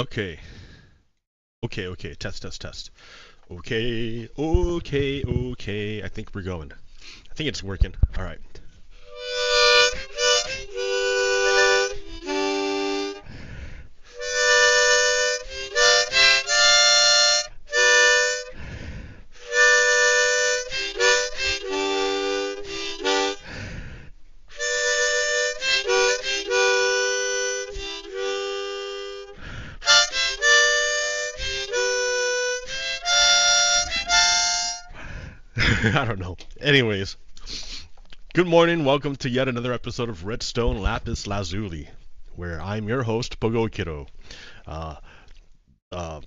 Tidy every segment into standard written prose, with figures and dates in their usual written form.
Okay. Okay. Test. Okay. I think we're going. I think it's working. All right. I don't know. Anyways, good morning. Welcome to yet another episode of Redstone Lapis Lazuli, where I'm your host, Pogo Kiddo. Uh, uh,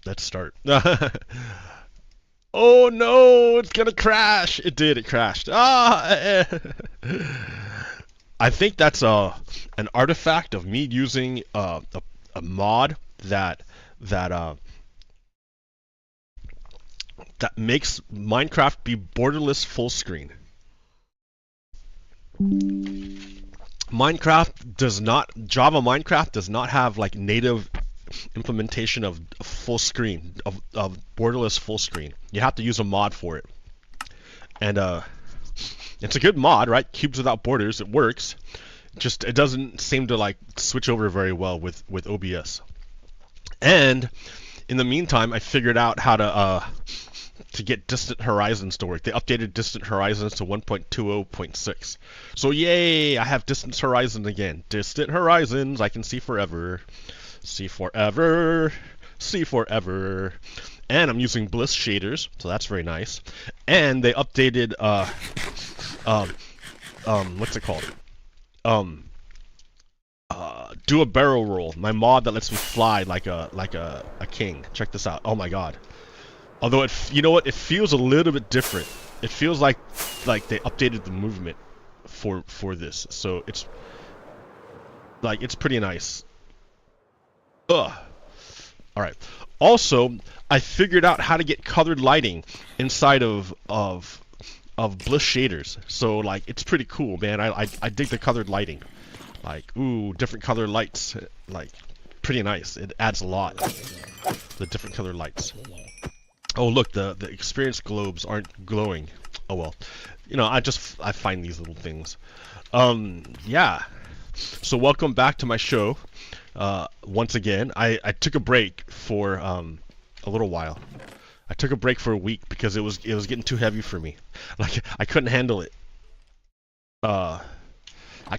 let's start. Oh no, it's gonna crash. It did. It crashed. I think that's an artifact of me using a mod that that makes Minecraft be borderless full screen. Java Minecraft does not have like native implementation of full screen, of borderless full screen. You have to use a mod for it. And it's a good mod, right? Cubes without borders, it works. Just it doesn't seem to like switch over very well with OBS. And in the meantime, I figured out how to get distant horizons to work. They updated distant horizons to 1.20.6. So yay, I have distant horizon again. Distant horizons, I can see forever. See forever. And I'm using Bliss shaders, so that's very nice. And they updated what's it called? Do a barrel roll. My mod that lets me fly like a king. Check this out. Oh my god. Although you know what? It feels a little bit different. It feels like they updated the movement for this. So it's pretty nice. Ugh. All right. Also, I figured out how to get colored lighting inside of Bliss shaders. So like it's pretty cool, man. I dig the colored lighting. Like ooh, different colored lights. Like pretty nice. It adds a lot. The different colored lights. Oh look, the experience globes aren't glowing. Oh well, you know I find these little things. Yeah. So welcome back to my show. Once again, I took a break for a little while. I took a break for a week because it was getting too heavy for me. Like I couldn't handle it. I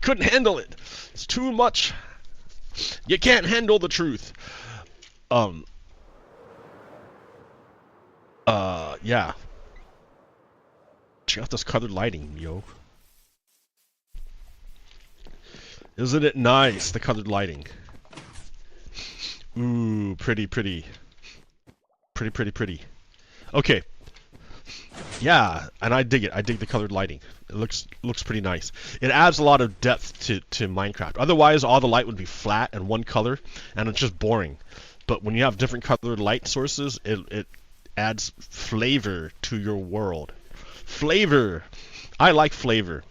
couldn't handle it. It's too much. You can't handle the truth. Yeah. Check out this colored lighting, yo. Isn't it nice, the colored lighting? Ooh, pretty. Pretty. Okay. Yeah, and I dig it. I dig the colored lighting. It looks pretty nice. It adds a lot of depth to Minecraft. Otherwise, all the light would be flat and one color, and it's just boring. But when you have different colored light sources, it adds flavor to your world. Flavor! I like flavor.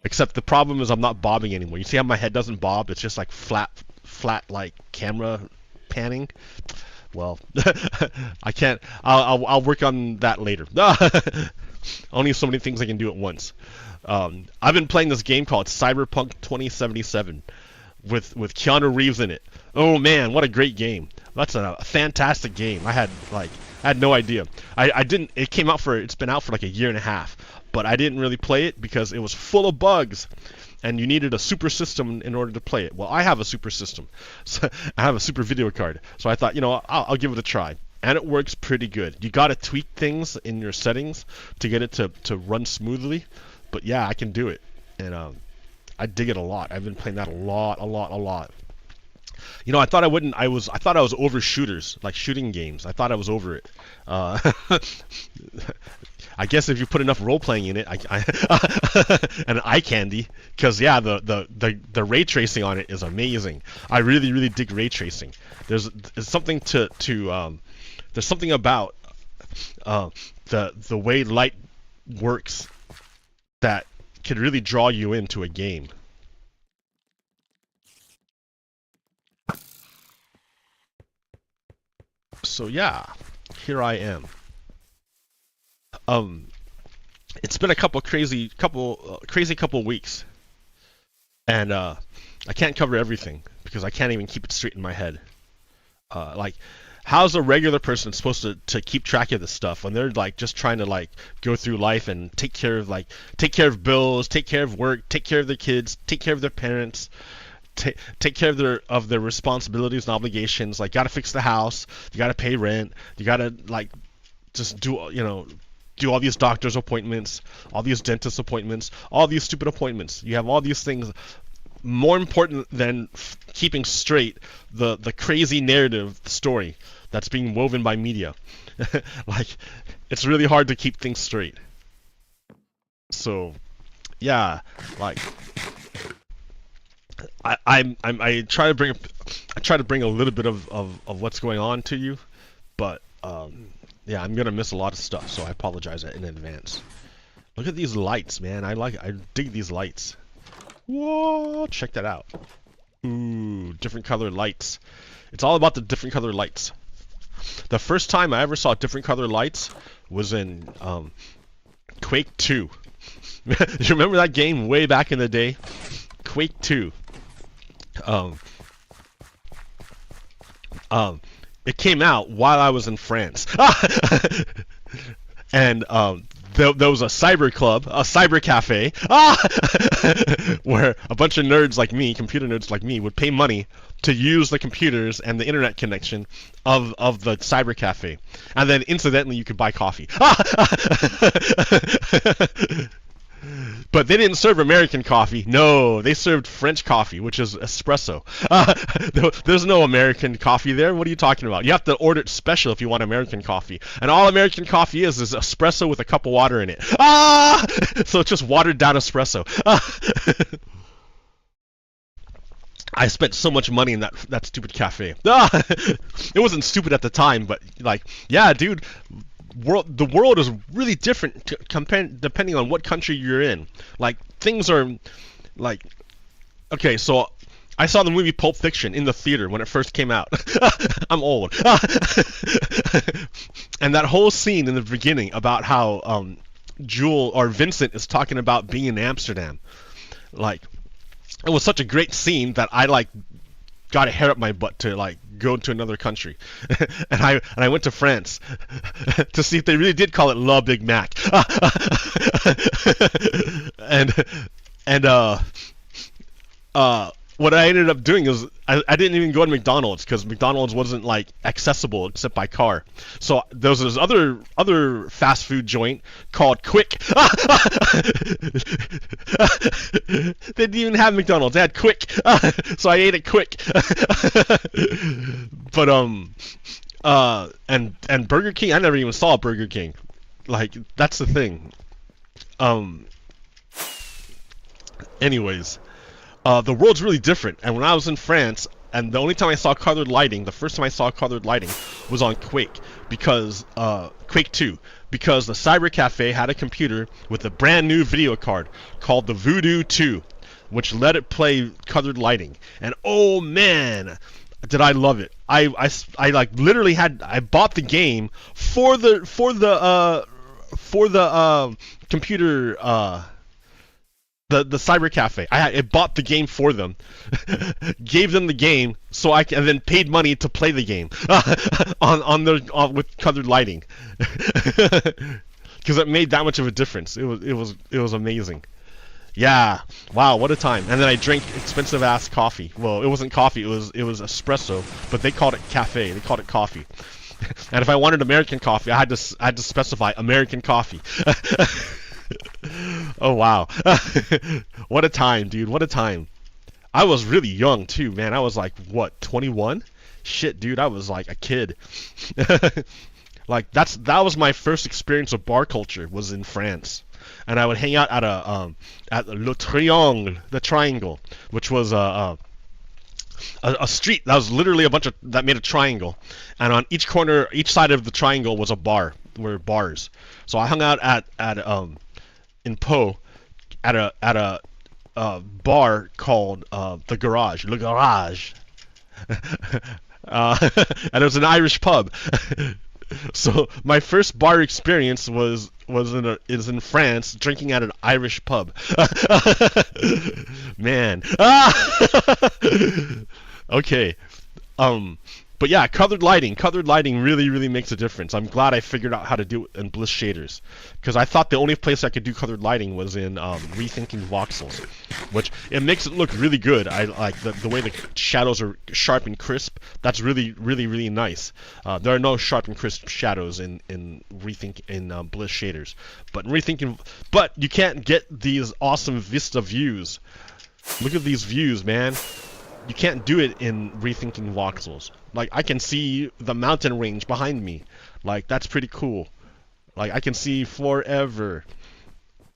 Except the problem is I'm not bobbing anymore. You see how my head doesn't bob? It's just like flat like camera panning. Well, I can't. I'll work on that later. Only so many things I can do at once. I've been playing this game called Cyberpunk 2077 with Keanu Reeves in it. Oh man, what a great game! That's a fantastic game. I had no idea. I didn't. It came out it's been out for like a year and a half, but I didn't really play it because it was full of bugs. And you needed a super system in order to play it. Well, I have a super system. So I have a super video card. So I thought, you know, I'll give it a try. And it works pretty good. You got to tweak things in your settings to get it to run smoothly. But yeah, I can do it. And I dig it a lot. I've been playing that a lot. You know, I thought I thought I was over shooters, like shooting games. I thought I was over it. I guess if you put enough role playing in it, and eye candy, because yeah, the ray tracing on it is amazing. I really dig ray tracing. There's something there's something about the way light works that can really draw you into a game. So yeah, here I am. It's been a crazy couple weeks, and I can't cover everything because I can't even keep it straight in my head. Like, how's a regular person supposed to keep track of this stuff when they're like just trying to like go through life and take care of bills, take care of work, take care of their kids, take care of their parents, take care of their responsibilities and obligations. Like, gotta fix the house, you gotta pay rent, you gotta like just do all these doctor's appointments, all these dentist appointments, all these stupid appointments. You have all these things more important than keeping straight the crazy narrative story that's being woven by media. Like, it's really hard to keep things straight. So yeah, like I try to bring a little bit of what's going on to you, but yeah, I'm gonna miss a lot of stuff, so I apologize in advance. Look at these lights, man. I dig these lights. Whoa, check that out. Ooh, different colored lights. It's all about the different colored lights. The first time I ever saw different colored lights was in Quake 2. You remember that game way back in the day? Quake 2. It came out while I was in France. And there was a cyber club, a cyber cafe, where a bunch of nerds like me, computer nerds like me, would pay money to use the computers and the internet connection of the cyber cafe. And then incidentally, you could buy coffee. But they didn't serve American coffee. No, they served French coffee, which is espresso. There's no American coffee there. What are you talking about? You have to order it special if you want American coffee. And all American coffee is espresso with a cup of water in it. So it's just watered down espresso. I spent so much money in that stupid cafe. It wasn't stupid at the time, but like, yeah, dude. The world is really different depending on what country you're in. Like, things are like, okay, so I saw the movie Pulp Fiction in the theater when it first came out. I'm old. And that whole scene in the beginning about how Vincent is talking about being in Amsterdam, like, it was such a great scene that I like got a hair up my butt to like go to another country. and I went to France to see if they really did call it La Big Mac. What I ended up doing is I didn't even go to McDonald's because McDonald's wasn't like accessible except by car. So there was this other fast food joint called Quick. They didn't even have McDonald's. They had Quick. So I ate it Quick. But and Burger King, I never even saw Burger King. Like, that's the thing. Anyways. The world's really different, and when I was in France, and the only time I saw colored lighting, the first time I saw colored lighting was on Quake, because Quake 2, because the cyber cafe had a computer with a brand new video card called the Voodoo 2, which let it play colored lighting, and oh man, did I love it! I like literally I bought the game for the computer. The cyber cafe. I bought the game for them, gave them the game, so and then paid money to play the game with colored lighting, because it made that much of a difference. It was amazing. Yeah, wow, what a time. And then I drank expensive ass coffee. Well, it wasn't coffee. It was espresso, but they called it cafe. They called it coffee. And if I wanted American coffee, I had to specify American coffee. Oh wow. What a time, dude. What a time. I was really young too, man. I was like, what, 21? Shit, dude, I was like a kid. Like, that was my first experience of bar culture, was in France. And I would hang out at Le Triangle, the Triangle, which was a street that was literally that made a triangle, and on each corner, each side of the triangle was a bar, were bars. So I hung out in Po at a bar called the Garage, Le Garage. and it was an Irish pub. So my first bar experience was in France, drinking at an Irish pub. Man. Okay. But yeah, colored lighting really makes a difference. I'm glad I figured out how to do it in Bliss shaders, because I thought the only place I could do colored lighting was in rethinking voxels, which it makes it look really good. I like the way the shadows are sharp and crisp. That's really nice. There are no sharp and crisp shadows in Bliss shaders, but but you can't get these awesome vista views. Look at these views, man. You can't do it in rethinking voxels. Like, I can see the mountain range behind me. Like, that's pretty cool. Like, I can see forever.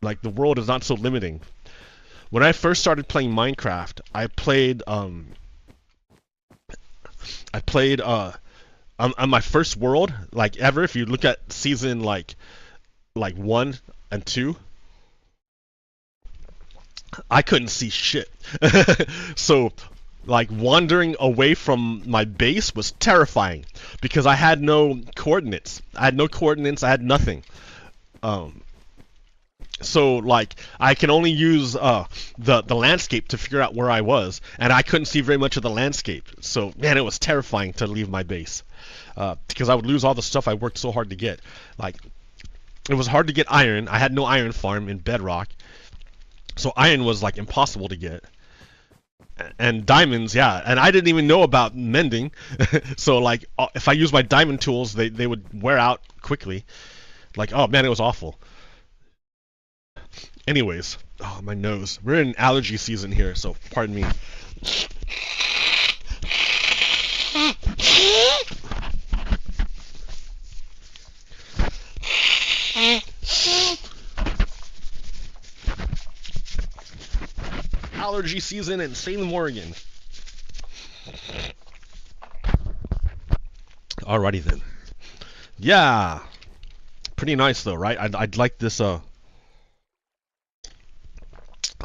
Like, the world is not so limiting. When I first started playing Minecraft, I played on my first world, like, ever. If you look at season like 1 and 2, I couldn't see shit. So like, wandering away from my base was terrifying because I had no coordinates. I had nothing. So like, I can only use the landscape to figure out where I was, and I couldn't see very much of the landscape. So man, it was terrifying to leave my base because I would lose all the stuff I worked so hard to get. Like, it was hard to get iron. I had no iron farm in Bedrock, so iron was like impossible to get. And diamonds, yeah, and I didn't even know about mending. So like, if I used my diamond tools, they would wear out quickly. Like, oh man, it was awful. Anyways, oh, my nose. We're in allergy season here, so pardon me. Allergy season in Salem, Oregon. Alrighty then. Yeah, pretty nice though, right? I'd like this. I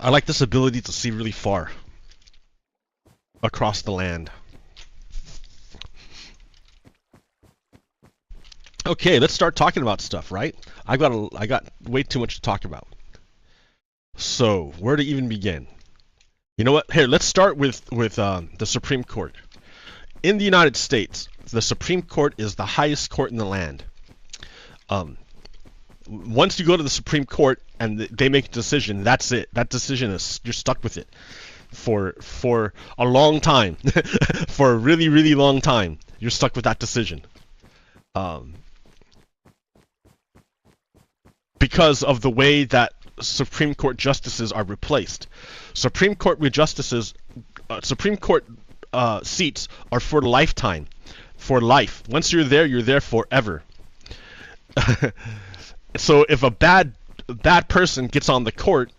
like this ability to see really far across the land. Okay, let's start talking about stuff, right? I got way too much to talk about. So where to even begin? You know what? Here, let's start with the Supreme Court. In the United States, the Supreme Court is the highest court in the land. Once you go to the Supreme Court and they make a decision, that's it. That decision is, you're stuck with it for a long time. For a really long time, you're stuck with that decision. Because of the way that Supreme Court justices are replaced. Supreme Court seats are for lifetime, for life. Once you're there forever. So if a bad person gets on the court,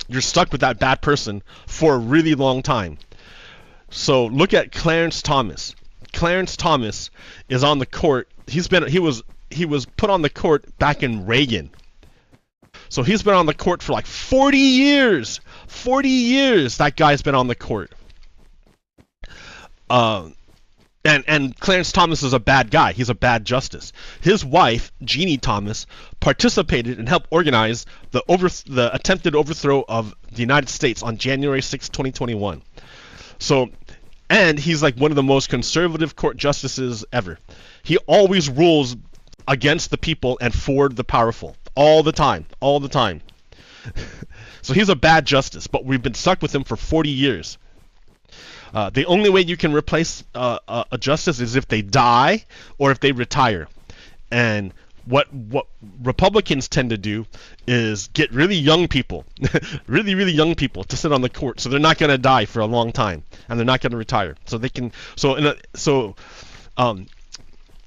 you're stuck with that bad person for a really long time. So look at Clarence Thomas. Clarence Thomas is on the court. He was put on the court back in Reagan. So he's been on the court for like 40 years. 40 years that guy's been on the court. And Clarence Thomas is a bad guy. He's a bad justice. His wife, Jeannie Thomas, participated and helped organize the attempted overthrow of the United States on January 6, 2021. So, and he's like one of the most conservative court justices ever. He always rules against the people and for the powerful. All the time. So he's a bad justice, but we've been stuck with him for 40 years. The only way you can replace a justice is if they die or if they retire. And what Republicans tend to do is get really young people, really young people to sit on the court, so they're not going to die for a long time, and they're not going to retire. So they can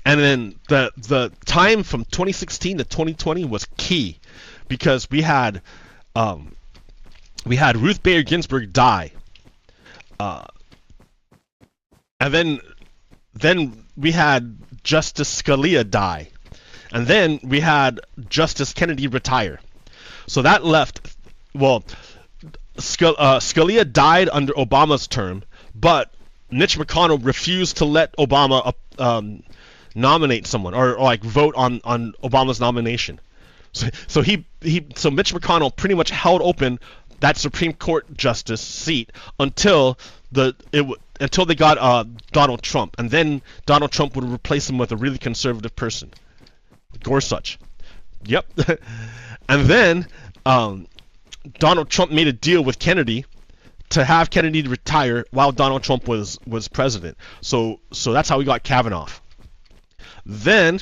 and then the time from 2016 to 2020 was key, because we had Ruth Bader Ginsburg die, and then we had Justice Scalia die, and then we had Justice Kennedy retire. So that left, well, Scalia died under Obama's term, but Mitch McConnell refused to let Obama nominate someone or like vote on Obama's nomination. So Mitch McConnell pretty much held open that Supreme Court justice seat until until they got Donald Trump, and then Donald Trump would replace him with a really conservative person, Gorsuch. Yep. And then Donald Trump made a deal with Kennedy to have Kennedy retire while Donald Trump was president. So that's how we got Kavanaugh. Then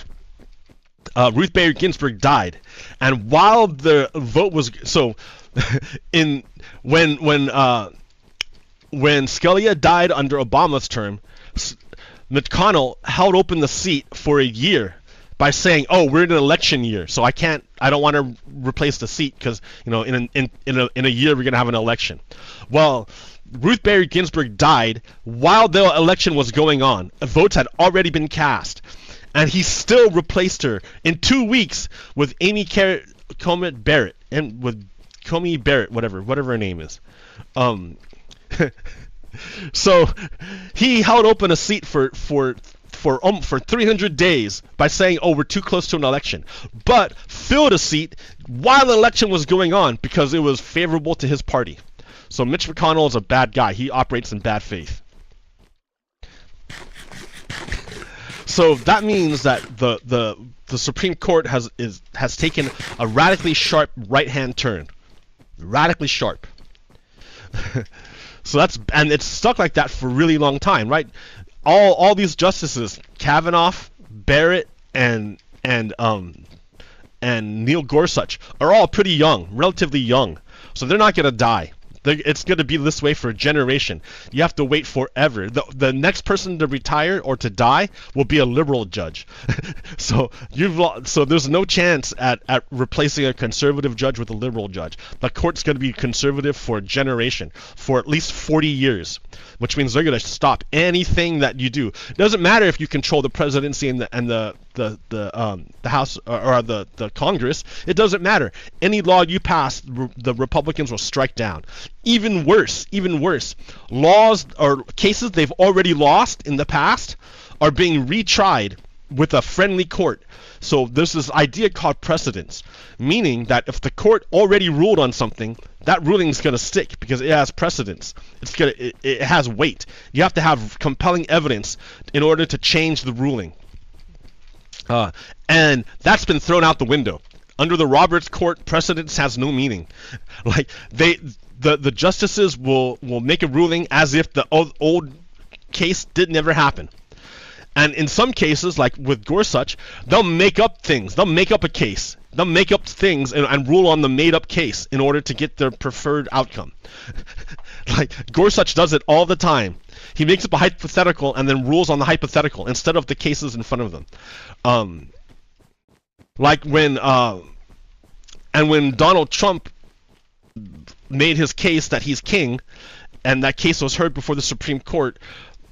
Ruth Bader Ginsburg died, and while the vote was when Scalia died under Obama's term, McConnell held open the seat for a year by saying, "Oh, we're in an election year, so I don't want to replace the seat because in a year we're gonna have an election." Well, Ruth Bader Ginsburg died while the election was going on. Votes had already been cast, and he still replaced her in 2 weeks with Amy Coney Barrett, and with Coney Barrett, whatever her name is. So he held open a seat for 300 days by saying, "Oh, we're too close to an election," but filled a seat while the election was going on because it was favorable to his party. So Mitch McConnell is a bad guy. He operates in bad faith. So that means that the Supreme Court has taken a radically sharp right-hand turn. Radically sharp. So and it's stuck like that for a really long time, right? All these justices, Kavanaugh, Barrett, and Neil Gorsuch, are all pretty young, relatively young. So they're not gonna die. It's going to be this way for a generation. You have to wait forever. The next person to retire or to die will be a liberal judge. So there's no chance at replacing a conservative judge with a liberal judge. The court's going to be conservative for a generation, for at least 40 years, which means they're going to stop anything that you do. It doesn't matter if you control the presidency and the House or the Congress. It doesn't matter. Any law you pass, the Republicans will strike down. Even worse, laws or cases they've already lost in the past are being retried with a friendly court. So there's this idea called precedence, meaning that if the court already ruled on something, that ruling is going to stick because it has precedence. It has weight. You have to have compelling evidence in order to change the ruling. And that's been thrown out the window. Under the Roberts Court, precedence has no meaning. Like the justices will make a ruling as if the old case did never happen. And in some cases, like with Gorsuch, they'll make up things. They'll make up a case. They'll make up things and rule on the made-up case in order to get their preferred outcome. Like Gorsuch does it all the time. He makes up a hypothetical and then rules on the hypothetical instead of the cases in front of them. Like when Donald Trump made his case that he's king, and that case was heard before the Supreme Court,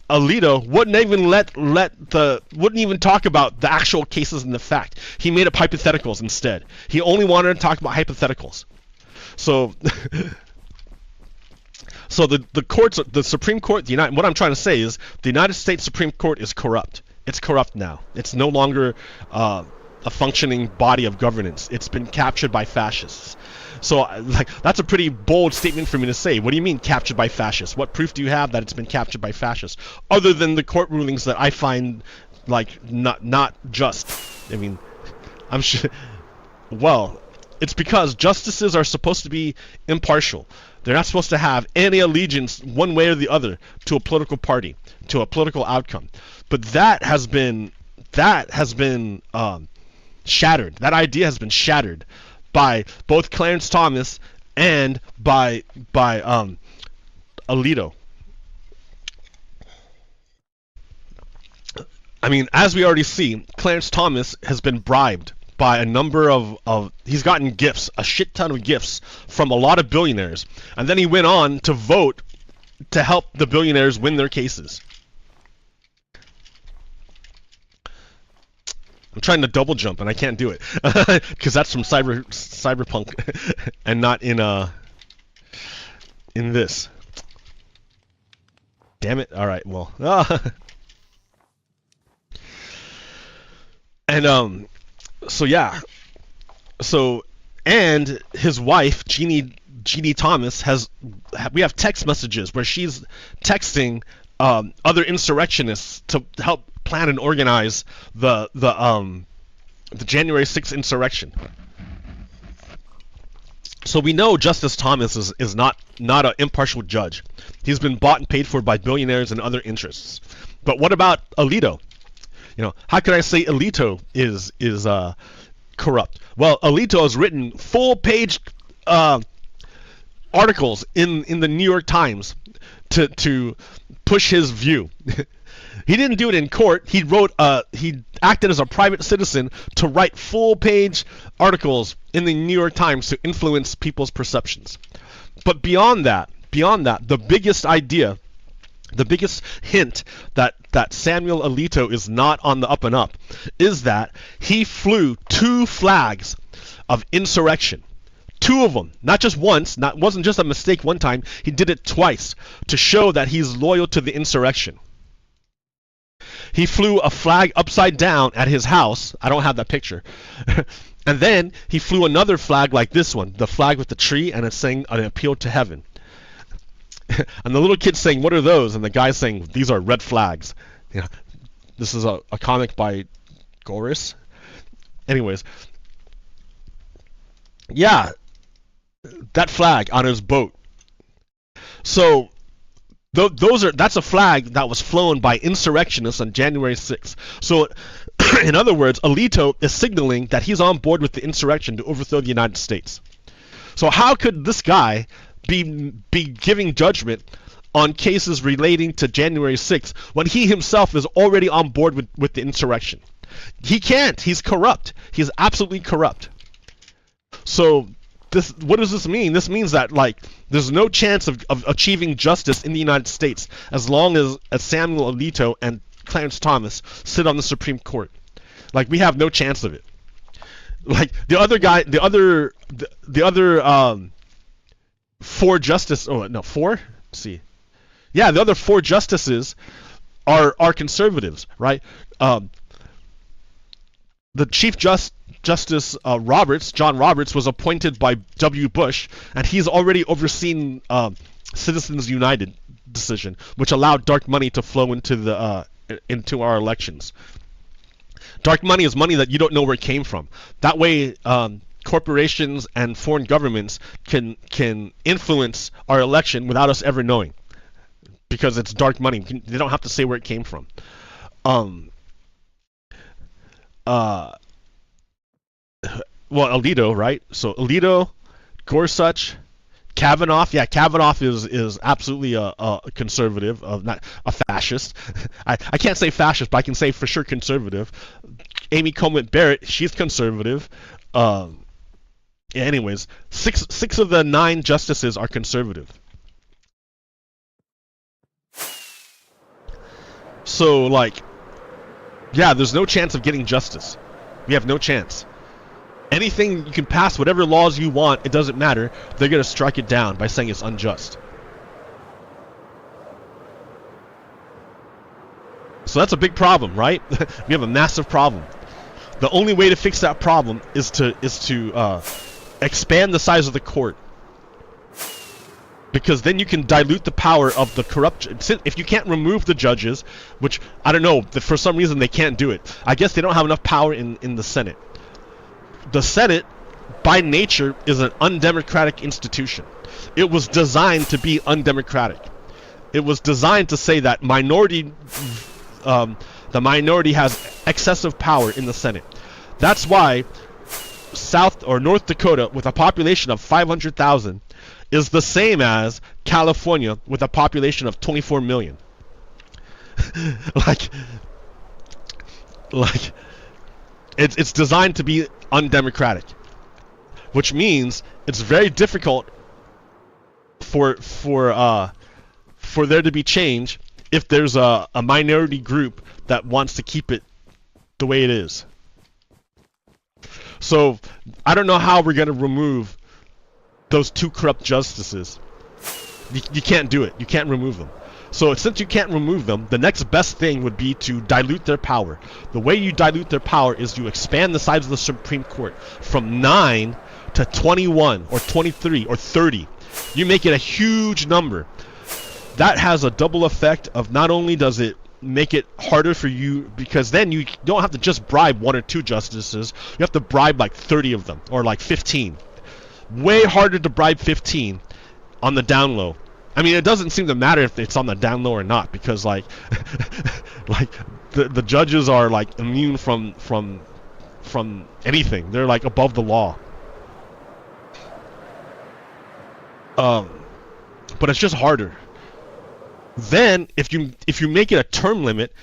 Alito wouldn't even talk about the actual cases and the fact. He made up hypotheticals instead. He only wanted to talk about hypotheticals. So the courts, the Supreme Court, what I'm trying to say is the United States Supreme Court is corrupt. It's corrupt now. It's no longer a functioning body of governance. It's been captured by fascists. So that's a pretty bold statement for me to say. What do you mean captured by fascists? What proof do you have that it's been captured by fascists, other than the court rulings that I find not just? I mean, I'm sure. Well, it's because justices are supposed to be impartial. They're not supposed to have any allegiance one way or the other to a political party, to a political outcome. But that has been shattered. That idea has been shattered by both Clarence Thomas and by Alito. I mean, as we already see, Clarence Thomas has been bribed by a number of he's gotten gifts, a shit ton of gifts from a lot of billionaires, and then he went on to vote to help the billionaires win their cases. I'm trying to double jump and I can't do it because that's from cyberpunk and not in this. Damn it. All right. Well. And so yeah. So and his wife Jeannie Thomas we have text messages where she's texting other insurrectionists to help plan and organize the January 6th insurrection. So we know Justice Thomas is not an impartial judge. He's been bought and paid for by billionaires and other interests. But what about Alito? You know, how could I say Alito is corrupt? Well, Alito has written full-page articles in the New York Times to push his view. He didn't do it in court. He acted as a private citizen to write full-page articles in the New York Times to influence people's perceptions. But beyond that, the biggest idea, the biggest hint that Samuel Alito is not on the up and up is that he flew 2 flags of insurrection. 2 of them, not just once, wasn't just a mistake one time, he did it twice to show that he's loyal to the insurrection. He flew a flag upside down at his house. I don't have that picture. And then he flew another flag like this one, the flag with the tree, and it's saying an appeal to heaven. And the little kid's saying, what are those? And the guy's saying, these are red flags. You know, this is a comic by Goris. Anyways. Yeah. That flag on his boat. So that's a flag that was flown by insurrectionists on January 6th. So, in other words, Alito is signaling that he's on board with the insurrection to overthrow the United States. So how could this guy be giving judgment on cases relating to January 6th when he himself is already on board with the insurrection? He can't. He's corrupt. He's absolutely corrupt. So what does this mean? This means that there's no chance of achieving justice in the United States as long as Samuel Alito and Clarence Thomas sit on the Supreme Court. We have no chance of it. The other 4 justices. Oh no, 4. Let's see. Yeah, the other 4 justices are conservatives, right? The Chief Justice John Roberts was appointed by W. Bush, and he's already overseen Citizens United decision, which allowed dark money to flow into our elections. Dark money is money that you don't know where it came from. That way, corporations and foreign governments can influence our election without us ever knowing, because it's dark money. They don't have to say where it came from. Well, Alito, right? So Alito, Gorsuch, Kavanaugh. Yeah, Kavanaugh is absolutely a conservative, not a fascist. I can't say fascist, but I can say for sure conservative. Amy Coney Barrett, she's conservative. Anyways, six of the 9 justices are conservative. So yeah, there's no chance of getting justice. We have no chance. Anything you can pass, whatever laws you want, it doesn't matter. They're going to strike it down by saying it's unjust. So that's a big problem, right? We have a massive problem. The only way to fix that problem is to expand the size of the court. Because then you can dilute the power of the corrupt. If you can't remove the judges, which I don't know, for some reason they can't do it. I guess they don't have enough power in the Senate. The Senate, by nature, is an undemocratic institution. It was designed to be undemocratic. It was designed to say that the minority has excessive power in the Senate. That's why South or North Dakota, with a population of 500,000, is the same as California with a population of 24 million. It's designed to be undemocratic, which means it's very difficult for there to be change if there's a minority group that wants to keep it the way it is. So I don't know how we're going to remove those 2 corrupt justices. You can't do it. You can't remove them. So since you can't remove them, the next best thing would be to dilute their power. The way you dilute their power is you expand the size of the Supreme Court from 9 to 21 or 23 or 30. You make it a huge number. That has a double effect of not only does it make it harder for you, because then you don't have to just bribe 1 or 2 justices, you have to bribe like 30 of them or like 15. Way harder to bribe 15 on the down low. I mean, it doesn't seem to matter if it's on the down low or not, because like like the judges are like immune from anything. They're like above the law. But it's just harder. Then if you make it a term limit,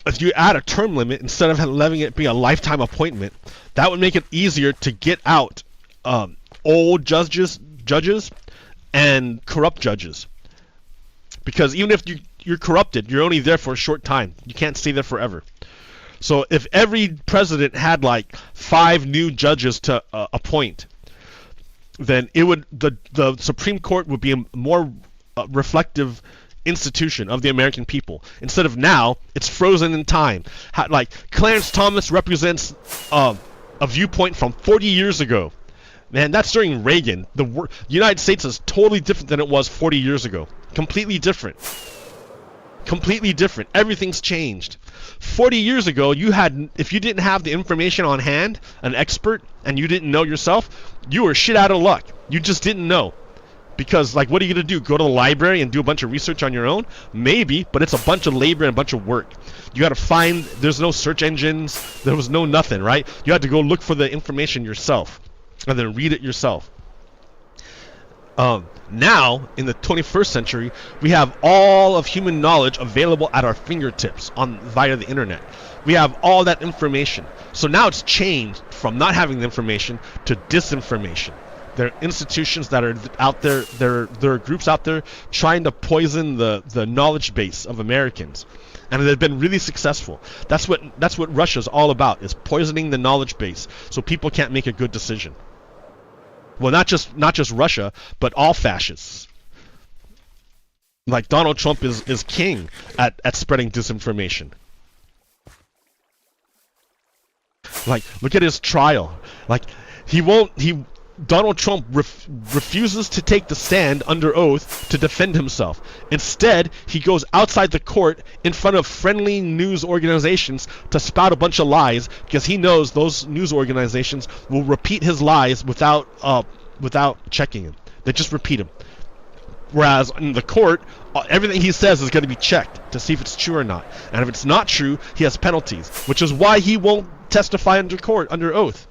if you add a term limit instead of letting it be a lifetime appointment, that would make it easier to get out old judges and corrupt judges. Because even if you're corrupted, you're only there for a short time. You can't stay there forever. So if every president had like 5 new judges to appoint, then it would the Supreme Court would be a more reflective institution of the American people. Instead of now, it's frozen in time. Like Clarence Thomas represents a viewpoint from 40 years ago. Man, that's during Reagan. The United States is totally different than it was 40 years ago. Completely different. Completely different. Everything's changed. 40 years ago, if you didn't have the information on hand, an expert, and you didn't know yourself, you were shit out of luck. You just didn't know. Because, like, what are you going to do? Go to the library and do a bunch of research on your own? Maybe, but it's a bunch of labor and a bunch of work. You got to find, there's no search engines, there was no nothing, right? You had to go look for the information yourself and then read it yourself. Now, in the 21st century, we have all of human knowledge available at our fingertips via the internet. We have all that information. So now it's changed from not having the information to disinformation. There are institutions that are out there, there are groups out there trying to poison the knowledge base of Americans. And they've been really successful. That's what Russia's all about, is poisoning the knowledge base so people can't make a good decision. Well, not just Russia, but all fascists. Like Donald Trump is king at spreading disinformation. Like, look at his trial. Like, Donald Trump refuses to take the stand under oath to defend himself. Instead, he goes outside the court in front of friendly news organizations to spout a bunch of lies, because he knows those news organizations will repeat his lies without checking him. They just repeat them. Whereas in the court, everything he says is going to be checked to see if it's true or not. And if it's not true, he has penalties, which is why he won't testify under oath.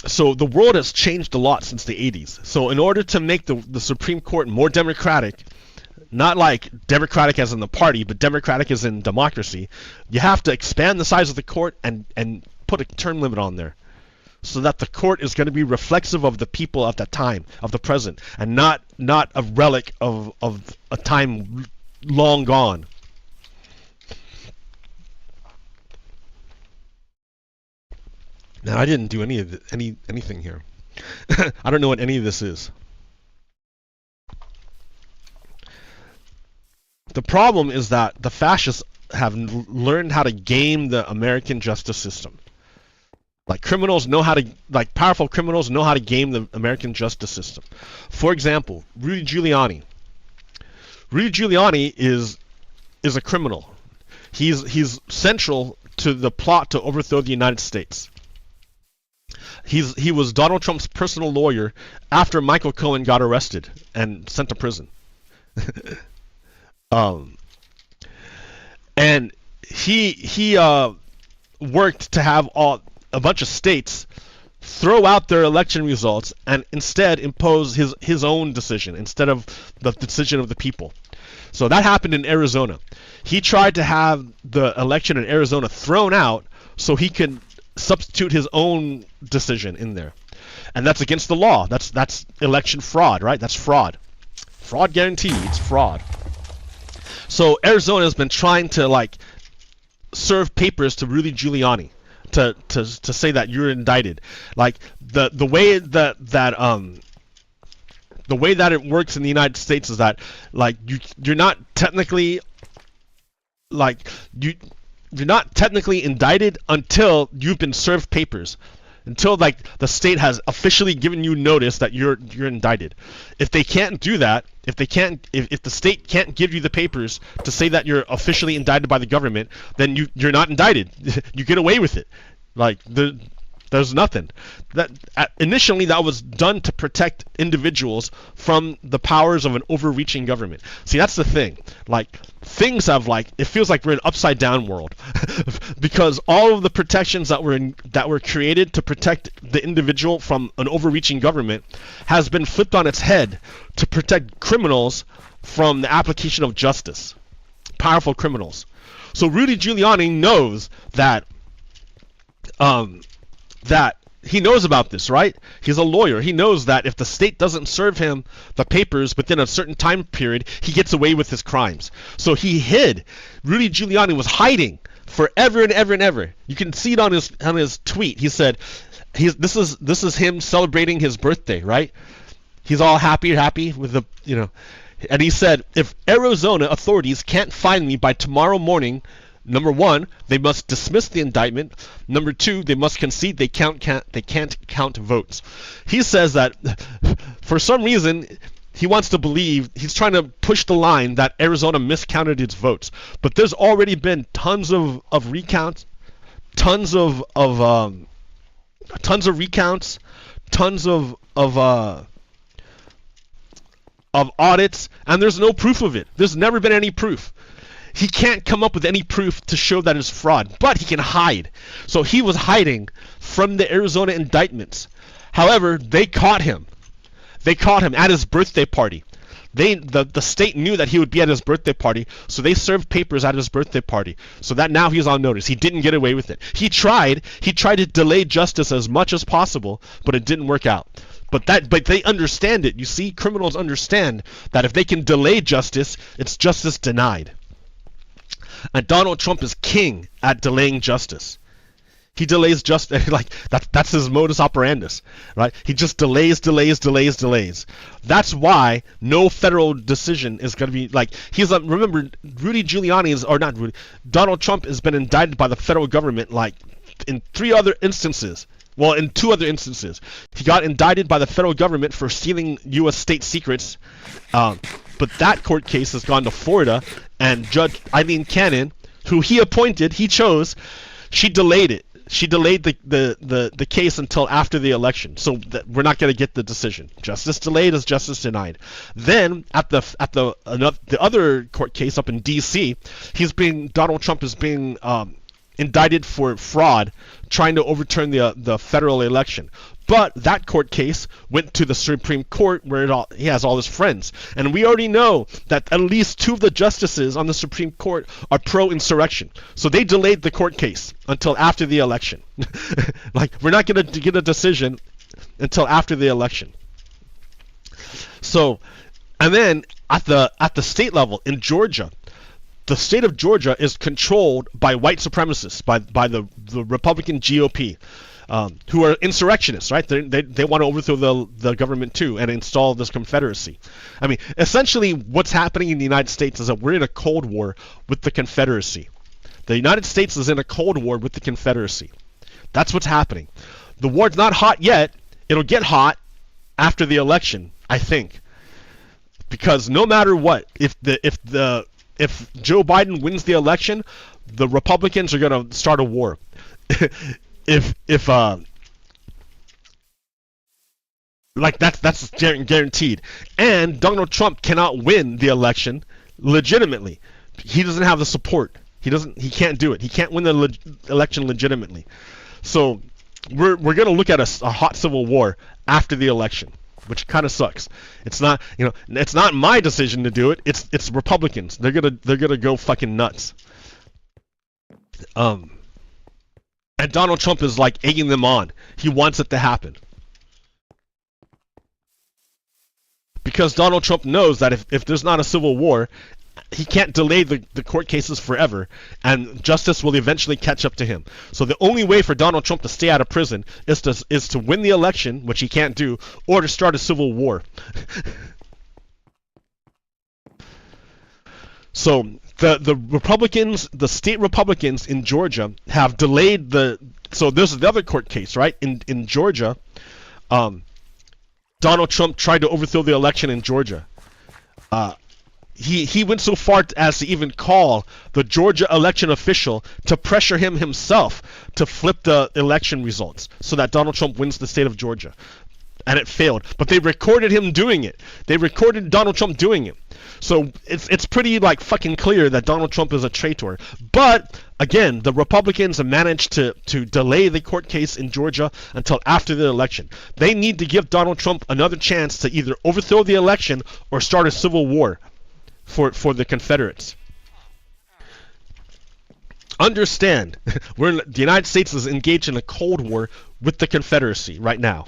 So the world has changed a lot since the 80s. So in order to make the Supreme Court more democratic, not like democratic as in the party, but democratic as in democracy, you have to expand the size of the court and put a term limit on there, so that the court is going to be reflexive of the people of that time, of the present, and not a relic of a time long gone. Now, I didn't do anything here. I don't know what any of this is. The problem is that the fascists have learned how to game the American justice system. Like powerful criminals know how to game the American justice system. For example, Rudy Giuliani. Rudy Giuliani is a criminal. He's central to the plot to overthrow the United States. He was Donald Trump's personal lawyer after Michael Cohen got arrested and sent to prison. And he worked to have a bunch of states throw out their election results and instead impose his own decision instead of the decision of the people. So that happened in Arizona. He tried to have the election in Arizona thrown out so he could substitute his own decision in there, and that's against the law. That's election fraud, right? That's fraud. Fraud guaranteed. It's fraud. So Arizona has been trying to serve papers to Rudy Giuliani to say that you're indicted. Like the way that the way that it works in the United States is that like you're not technically like you're not technically indicted until you've been served papers, until like the state has officially given you notice that you're indicted. If they can't do that, if the state can't give you the papers to say that you're officially indicted by the government, then you're not indicted. You get away with it. Like there's nothing. That initially that was done to protect individuals from the powers of an overreaching government. See, that's the thing. Like things have like it feels like we're in an upside down world because all of the protections that were created to protect the individual from an overreaching government has been flipped on its head to protect criminals from the application of justice. Powerful criminals. So Rudy Giuliani knows that that he knows about this, right? He's a lawyer. He knows that if the state doesn't serve him the papers within a certain time period, he gets away with his crimes. So he hid. Rudy Giuliani was hiding forever and ever and ever. You can see it on his tweet. He said, this is him celebrating his birthday, right? He's all happy with the, you know, and he said, if Arizona authorities can't find me by tomorrow morning, number one, they must dismiss the indictment. Number two, they must concede they can't count votes. He says that for some reason he wants to believe, he's trying to push the line that Arizona miscounted its votes. But there's already been tons of recounts, tons of recounts, tons of audits, and there's no proof of it. There's never been any proof. He can't come up with any proof to show that it's fraud, but he can hide. So he was hiding from the Arizona indictments. However, they caught him. They caught him at his birthday party. The state knew that he would be at his birthday party, so they served papers at his birthday party. So that now he's on notice. He didn't get away with it. He tried to delay justice as much as possible, but it didn't work out. But they understand it. You see, criminals understand that if they can delay justice, it's justice denied. And Donald Trump is king at delaying justice. He delays justice, like that's his modus operandus, right? He just delays. That's why no federal decision is going to be like remember Rudy Giuliani is, or not Rudy, Donald Trump has been indicted by the federal government like in 3 other instances. Well, in 2 other instances, he got indicted by the federal government for stealing U.S. state secrets. But that court case has gone to Florida, and Judge Eileen Cannon, who he appointed, he chose, she delayed it. She delayed the case until after the election, so that we're not going to get the decision. Justice delayed is justice denied. Then at the other court case up in D.C., Donald Trump is being indicted for fraud, trying to overturn the federal election. But that court case went to the Supreme Court, where he has all his friends. And we already know that at least 2 of the justices on the Supreme Court are pro-insurrection. So they delayed the court case until after the election. Like, we're not going to get a decision until after the election. So, and then at the state level in Georgia, the state of Georgia is controlled by white supremacists, by the Republican GOP. Who are insurrectionists, right? They want to overthrow the government too and install this confederacy. I mean, essentially what's happening in the United States is that we're in a Cold War with the Confederacy. The United States is in a Cold War with the Confederacy. That's what's happening. The war's not hot yet. It'll get hot after the election, I think. Because no matter what, if Joe Biden wins the election, the Republicans are going to start a war. Like that's guaranteed. And Donald Trump cannot win the election legitimately. He doesn't have the support. He can't do it. He can't win the election legitimately. So we're going to look at a hot civil war after the election, which kind of sucks. It's not, it's not my decision to do it. It's Republicans. They're going to go fucking nuts. And Donald Trump is like egging them on. He wants it to happen. Because Donald Trump knows that if there's not a civil war, delay the court cases forever, and justice will eventually catch up to him. So the only way for Donald Trump to stay out of prison is to win the election, which he can't do, or to start a civil war. So the Republicans, the state Republicans in Georgia, have delayed the. So this is the other court case, right? In Georgia, Donald Trump tried to overthrow the election in Georgia. He went so far as to even call the Georgia election official to pressure him himself to flip the election results so that Donald Trump wins the state of Georgia. And it failed. But they recorded him doing it. They recorded Donald Trump doing it. So it's pretty like fucking clear that Donald Trump is a traitor. But again, the Republicans have managed to delay the court case in Georgia until after the election. They need to give Donald Trump another chance to either overthrow the election or start a civil war for the Confederates. Understand, the United States is engaged in a Cold War with the Confederacy right now.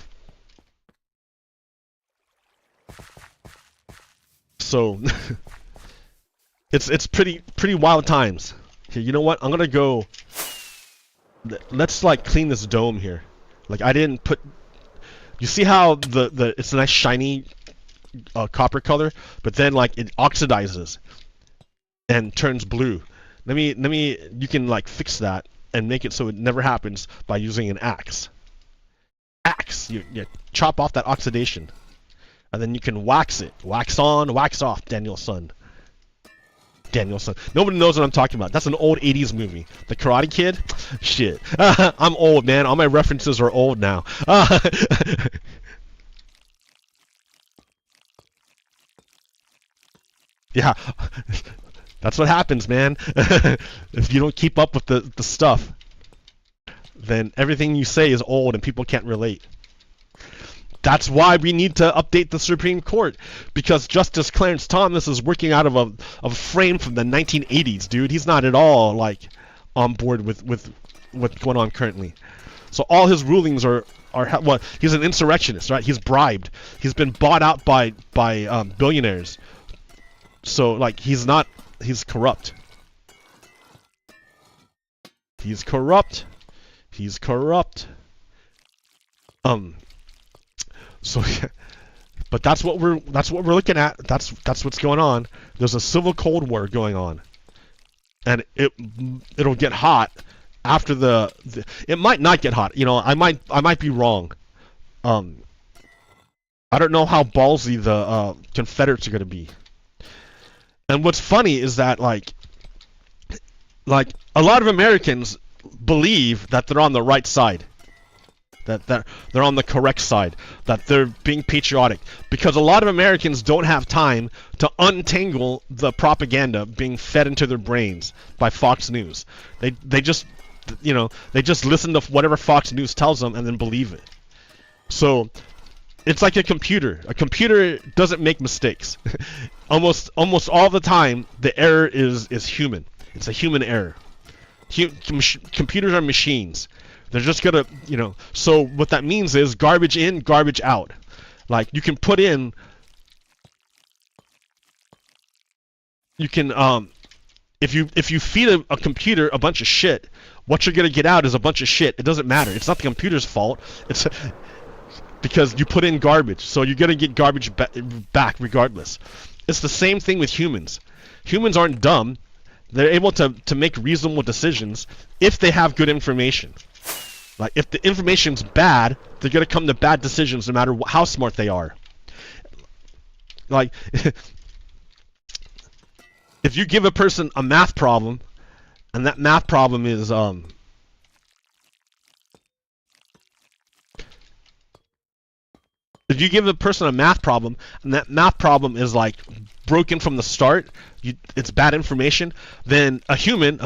So it's pretty wild times. Here, you know what? I'm gonna go. Let's like clean this dome here. Like I didn't put. You see how it's a nice shiny copper color, but then like it oxidizes and turns blue. Let me. You can like fix that and make it so it never happens by using an axe. You chop off that oxidation. And then you can wax it. Wax on, wax off, Daniel-san. Daniel-san. Nobody knows what I'm talking about. That's an old 80s movie. The Karate Kid? Shit. I'm old, man. All my references are old now. Yeah. That's what happens, man. If you don't keep up with the stuff, then everything you say is old and people can't relate. That's why we need to update the Supreme Court, because Justice Clarence Thomas is working out of a frame from the 1980s, dude. He's not at all like on board with what's going on currently. So all his rulings are well, he's an insurrectionist, right? He's bribed. He's been bought out by billionaires. So like he's corrupt. He's corrupt. He's corrupt. So, but that's what we're looking at. That's what's going on. There's a civil Cold War going on, and it'll get hot after the. It might not get hot. You know, I might be wrong. I don't know how ballsy the Confederates are going to be. And what's funny is that like a lot of Americans believe that they're on the right side. That they're on the correct side, that they're being patriotic, because a lot of Americans don't have time to untangle the propaganda being fed into their brains by Fox News. They just listen to whatever Fox News tells them and then believe it. So it's like a computer. A computer doesn't make mistakes. almost all the time the error is human. It's a human error. Computers are machines. They're just gonna, so what that means is garbage in, garbage out. Like you can put in, if you feed a computer a bunch of shit, what you're gonna get out is a bunch of shit. It doesn't matter. It's not the computer's fault. It's because you put in garbage, so you're gonna get garbage back regardless. It's the same thing with humans. Humans aren't dumb. They're able to make reasonable decisions if they have good information. Like, if the information's bad, they're going to come to bad decisions no matter how smart they are. Like, if you give a person a math problem, and that math problem is, if you give a person a math problem, and that math problem is, like, broken from the start, it's bad information, then a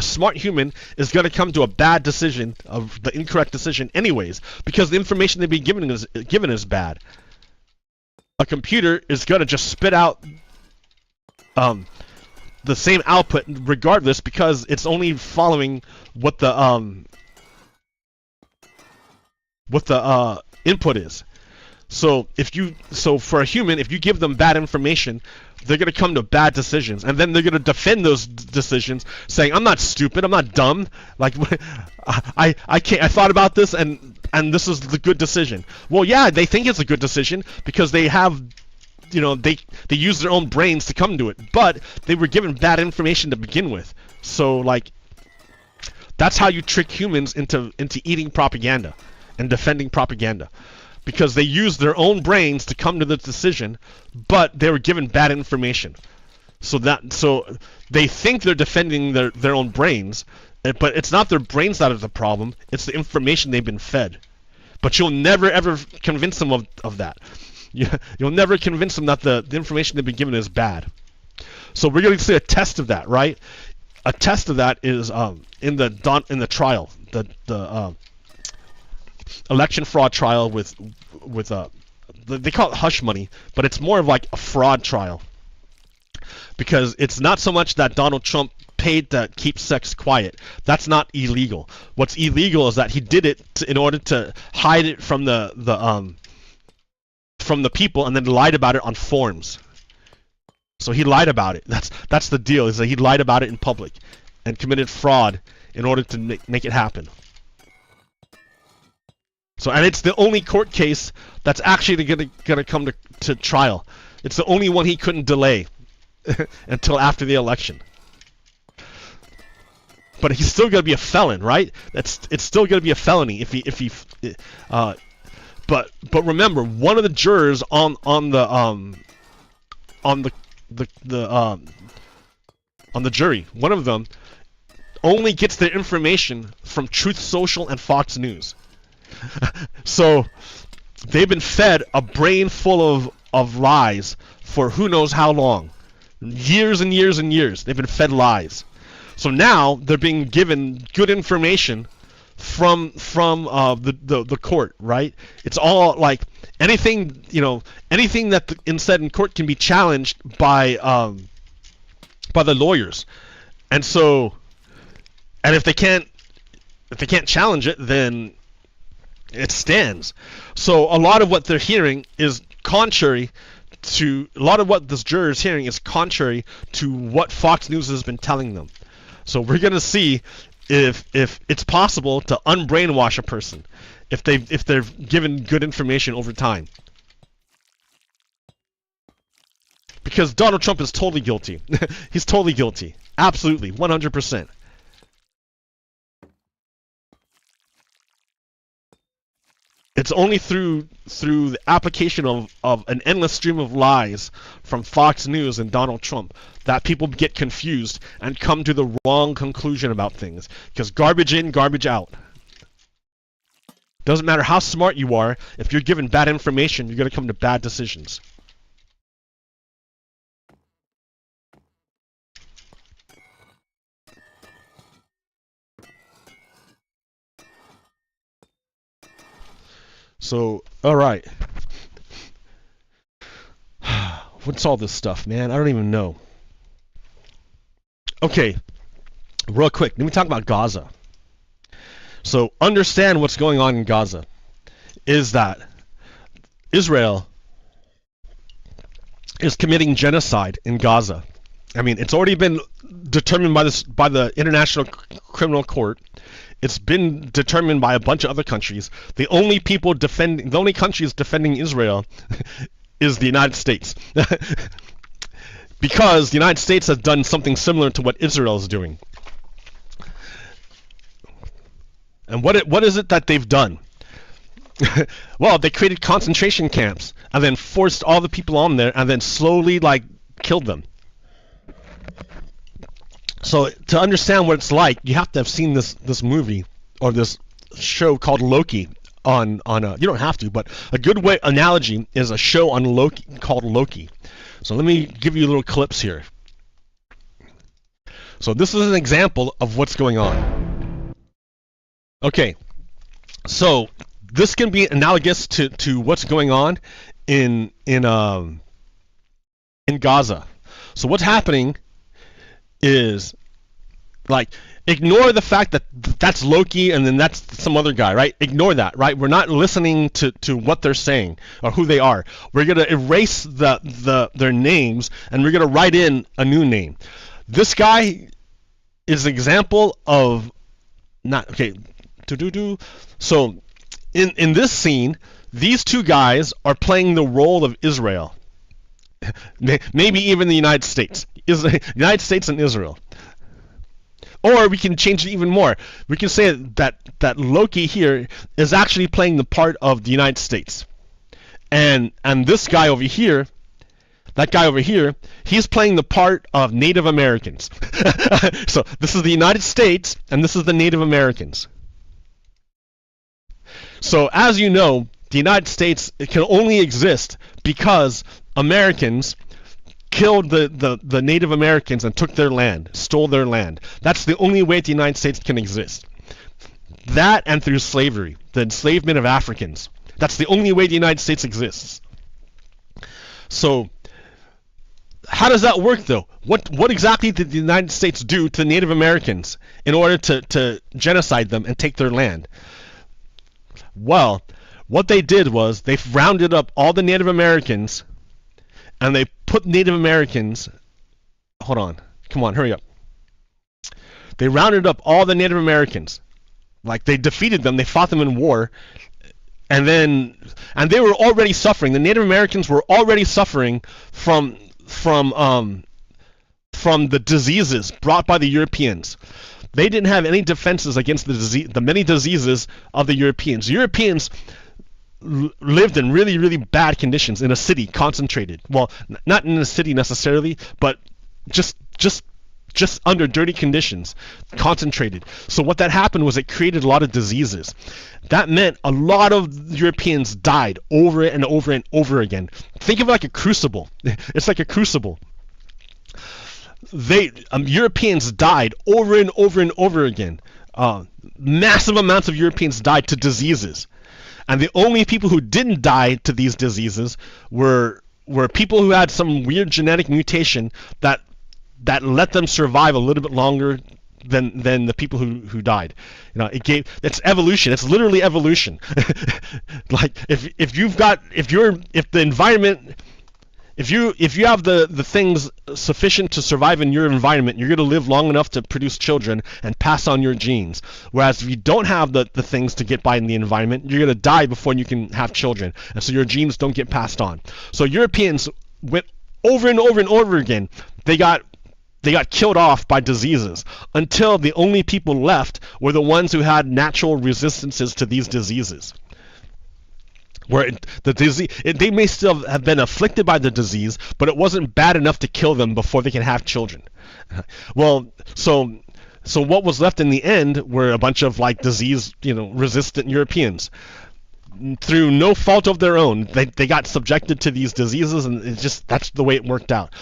smart human, is going to come to a bad decision, of the incorrect decision anyways, because the information they've been given is bad. A computer is going to just spit out the same output regardless, because it's only following what the input is. So for a human, if you give them bad information, they're going to come to bad decisions, and then they're going to defend those decisions, saying, "I'm not stupid. I'm not dumb. Like, I thought about this, and this is the good decision." Well, yeah, they think it's a good decision because they have, they use their own brains to come to it, but they were given bad information to begin with. So, like, that's how you trick humans into eating propaganda and defending propaganda. Because they use their own brains to come to the decision, but they were given bad information. So they think they're defending their own brains, but it's not their brains that are the problem, it's the information they've been fed. But you'll never ever convince them of that. You'll never convince them that the information they've been given is bad. So we're going to see a test of that, right? A test of that is in the trial, the election fraud trial with they call it hush money, but it's more of like a fraud trial, because it's not so much that Donald Trump paid to keep sex quiet. That's not illegal. What's illegal is that he did it in order to hide it from the people, and then lied about it on forums. So he lied about it. That's the deal, is that he lied about it in public and committed fraud in order to make it happen. So, and it's the only court case that's actually gonna come to trial. It's the only one he couldn't delay until after the election. But he's still gonna be a felon, right? It's still gonna be a felony if he. But remember, one of the jurors on the jury, one of them only gets their information from Truth Social and Fox News. So they've been fed a brain full of lies for who knows how long. Years and years and years. They've been fed lies. So now they're being given good information from the court, right? It's all like anything, anything that said in court can be challenged by the lawyers. And so, and if they can't challenge it, then it stands. So a lot of what they're hearing is contrary to, a lot of what this juror is hearing is contrary to what Fox News has been telling them. So we're gonna see if it's possible to unbrainwash a person if they're given good information over time. Because Donald Trump is totally guilty. He's totally guilty. Absolutely, 100%. It's only through the application of an endless stream of lies from Fox News and Donald Trump that people get confused and come to the wrong conclusion about things. Because garbage in, garbage out. Doesn't matter how smart you are, if you're given bad information, you're going to come to bad decisions. So, alright. What's all this stuff, man? I don't even know. Okay, real quick, let me talk about Gaza. So, understand what's going on in Gaza is that Israel is committing genocide in Gaza. I mean, it's already been determined by the International Criminal Court. It's been determined by a bunch of other countries. The only countries defending Israel is the United States. Because the United States has done something similar to what Israel is doing. And what is it that they've done? Well, they created concentration camps and then forced all the people on there and then slowly killed them. So to understand what it's like, you have to have seen this movie or this show called Loki on you don't have to, but a good analogy is a show on Loki called Loki. So let me give you little clips here. So this is an example of what's going on. Okay, so this can be analogous to what's going on in Gaza. So what's happening is Like, ignore the fact that that's Loki and then that's some other guy, right? Ignore that, right? We're not listening to what they're saying or who they are. We're gonna erase their names and we're gonna write in a new name. This guy is an example of not okay. So in this scene, these two guys are playing the role of Israel. Maybe even the United States. United States and Israel. Or we can change it even more. We can say that Loki here is actually playing the part of the United States. And this guy over here, that guy over here, he's playing the part of Native Americans. So this is the United States and this is the Native Americans. So as you know, the United States can only exist because Americans killed the Native Americans and took their land, stole their land. That's the only way the United States can exist. That and through slavery, the enslavement of Africans. That's the only way the United States exists. So how does that work though? What exactly did the United States do to Native Americans in order to genocide them and take their land? Well, what they did was they rounded up all the Native Americans and they put Native Americans, hold on, come on, hurry up. They rounded up all the Native Americans. Like, they defeated them, they fought them in war, and they were already suffering. The Native Americans were already suffering from the diseases brought by the Europeans. They didn't have any defenses against the many diseases of the Europeans. Europeans lived in really, really bad conditions in a city, concentrated. Well, not in a city necessarily, but just under dirty conditions, concentrated. So what that happened was it created a lot of diseases. That meant a lot of Europeans died over and over and over again. Think of it like a crucible. It's like a crucible. Europeans died over and over and over again. Massive amounts of Europeans died to diseases. And the only people who didn't die to these diseases were people who had some weird genetic mutation that let them survive a little bit longer than the people who died. You know, it's evolution. It's literally evolution. Like if the environment, if you have the things sufficient to survive in your environment, you're going to live long enough to produce children and pass on your genes. Whereas if you don't have the things to get by in the environment, you're going to die before you can have children. And so your genes don't get passed on. So Europeans went over and over and over again. They got killed off by diseases until the only people left were the ones who had natural resistances to these diseases. Where the disease, they may still have been afflicted by the disease, but it wasn't bad enough to kill them before they can have children. Well, so what was left in the end were a bunch of like disease, resistant Europeans. Through no fault of their own, they got subjected to these diseases, and that's the way it worked out.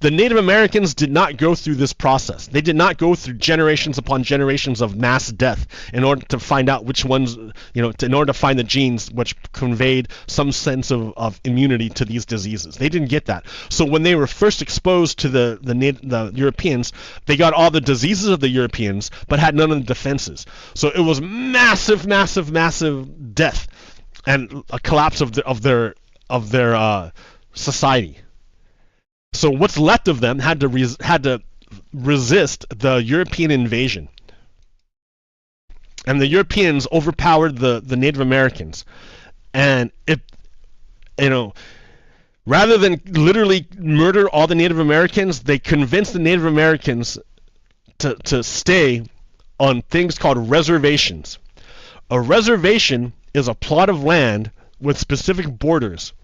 The Native Americans did not go through this process. They did not go through generations upon generations of mass death in order to find out which ones, in order to find the genes which conveyed some sense of immunity to these diseases. They didn't get that. So when they were first exposed to the Europeans, they got all the diseases of the Europeans, but had none of the defenses. So it was massive, massive, massive death and a collapse of their society. So what's left of them had to resist the European invasion, and the Europeans overpowered the Native Americans, and rather than literally murder all the Native Americans, they convinced the Native Americans to stay on things called reservations. A reservation is a plot of land with specific borders.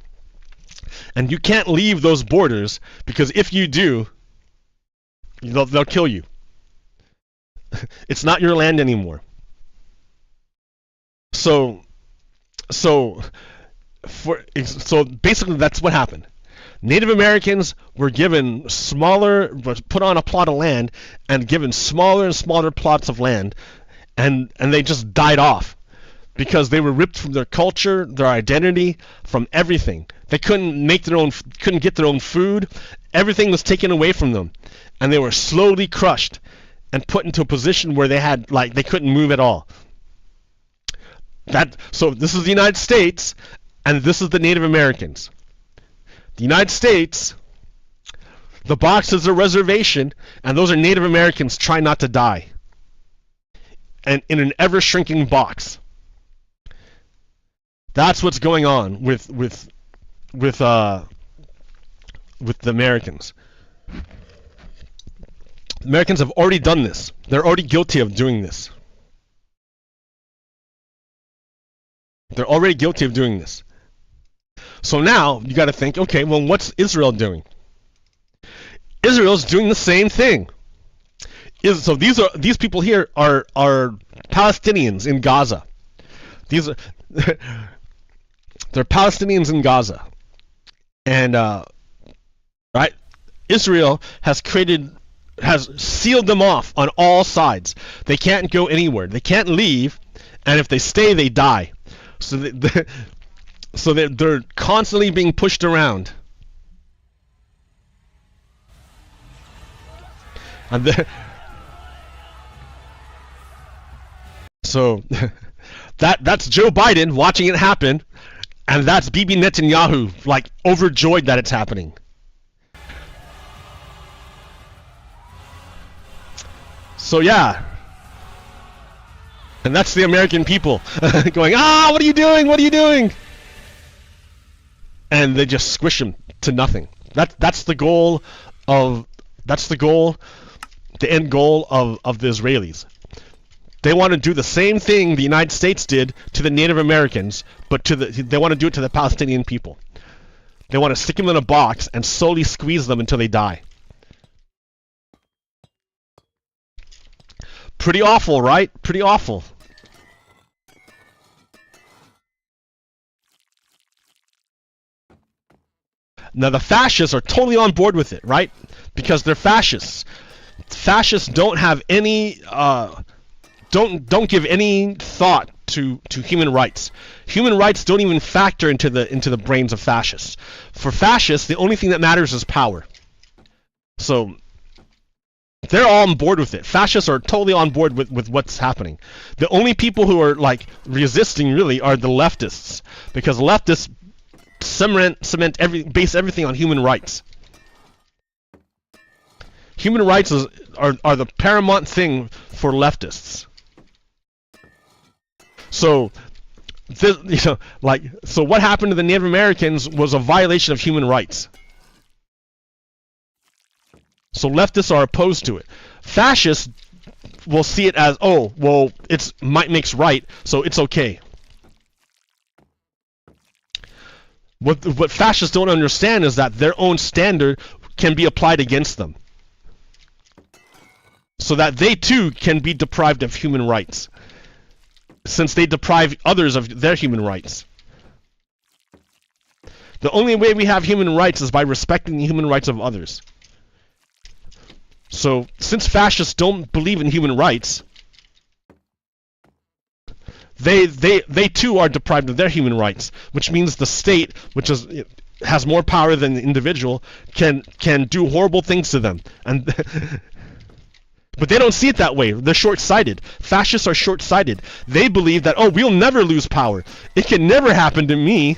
And you can't leave those borders, because if you do, they'll kill you. It's not your land anymore. So basically that's what happened. Native Americans were put on a plot of land and given smaller and smaller plots of land, and they just died off. Because they were ripped from their culture, their identity, from everything. They couldn't get their own food. Everything was taken away from them, and they were slowly crushed. and put into a position where they had they couldn't move at all. So this is the United States, and this is the Native Americans. The United States, the box is a reservation, and those are Native Americans trying not to die, and in an ever-shrinking box. That's what's going on with the Americans. Americans have already done this. They're already guilty of doing this. They're already guilty of doing this. So now you got to think, okay, well, what's Israel doing? Israel's doing the same thing. So these people here are Palestinians in Gaza. These are they're Palestinians in Gaza, and right, Israel has sealed them off on all sides. They can't go anywhere. They can't leave, and if they stay, they die. So they're constantly being pushed around. And so that's Joe Biden watching it happen, and that's Bibi Netanyahu overjoyed that it's happening. So yeah, and that's the American people going, what are you doing? What are you doing? And they just squish them to nothing. That's the goal of the end goal of the Israelis. They want to do the same thing the United States did to the Native Americans, but they want to do it to the Palestinian people. They want to stick them in a box and slowly squeeze them until they die. Pretty awful, right? Pretty awful. Now the fascists are totally on board with it, right? Because they're fascists. Fascists don't have any don't give any thought to human rights. Human rights don't even factor into the brains of fascists. For fascists, the only thing that matters is power. So they're all on board with it. Fascists are totally on board with what's happening. The only people who are resisting really are the leftists, because leftists base everything on human rights. Human rights are the paramount thing for leftists. So, so what happened to the Native Americans was a violation of human rights. So leftists are opposed to it. Fascists will see it as, oh, well, it's might makes right, so it's okay. What fascists don't understand is that their own standard can be applied against them, so that they too can be deprived of human rights, since they deprive others of their human rights. The only way we have human rights is by respecting the human rights of others. So, since fascists don't believe in human rights, they too are deprived of their human rights, which means the state, which has more power than the individual, can do horrible things to them. And but they don't see it that way. They're short-sighted. Fascists are short-sighted. They believe that, oh, we'll never lose power. It can never happen to me,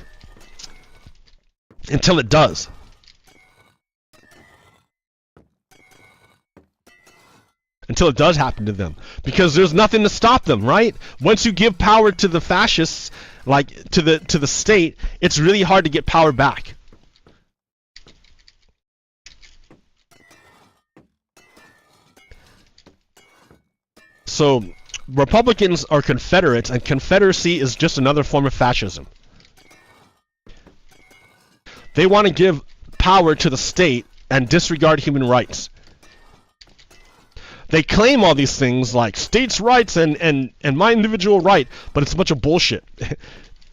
until it does. Until it does happen to them, because there's nothing to stop them, right? Once you give power to the fascists, to the state, it's really hard to get power back. So Republicans are Confederates, and Confederacy is just another form of fascism. They want to give power to the state and disregard human rights. They claim all these things like states' rights and my individual right, but it's a bunch of bullshit.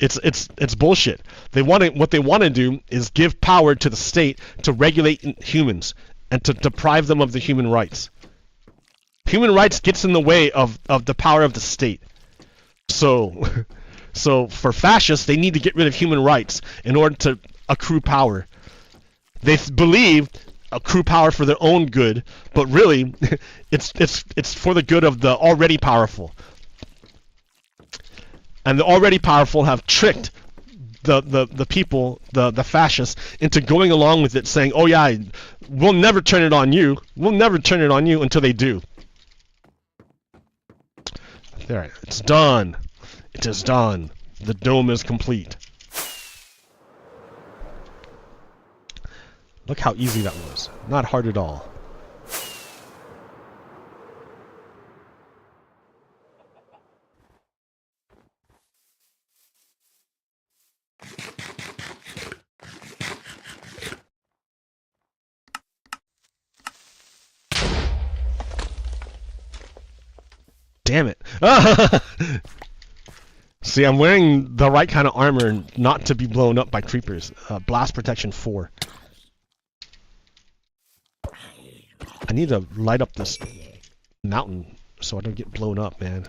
It's bullshit. What they want to do is give power to the state to regulate humans and to deprive them of the human rights. Human rights gets in the way of the power of the state. So for fascists, they need to get rid of human rights in order to accrue power. They believe accrue power for their own good, but really, it's for the good of the already powerful. And the already powerful have tricked the people, the fascists, into going along with it, saying, "Oh yeah, we'll never turn it on you. We'll never turn it on you," until they do. There, it's done. It is done. The dome is complete. Look how easy that was. Not hard at all. Damn it. See, I'm wearing the right kind of armor not to be blown up by creepers. Blast protection 4. I need to light up this mountain so I don't get blown up, man.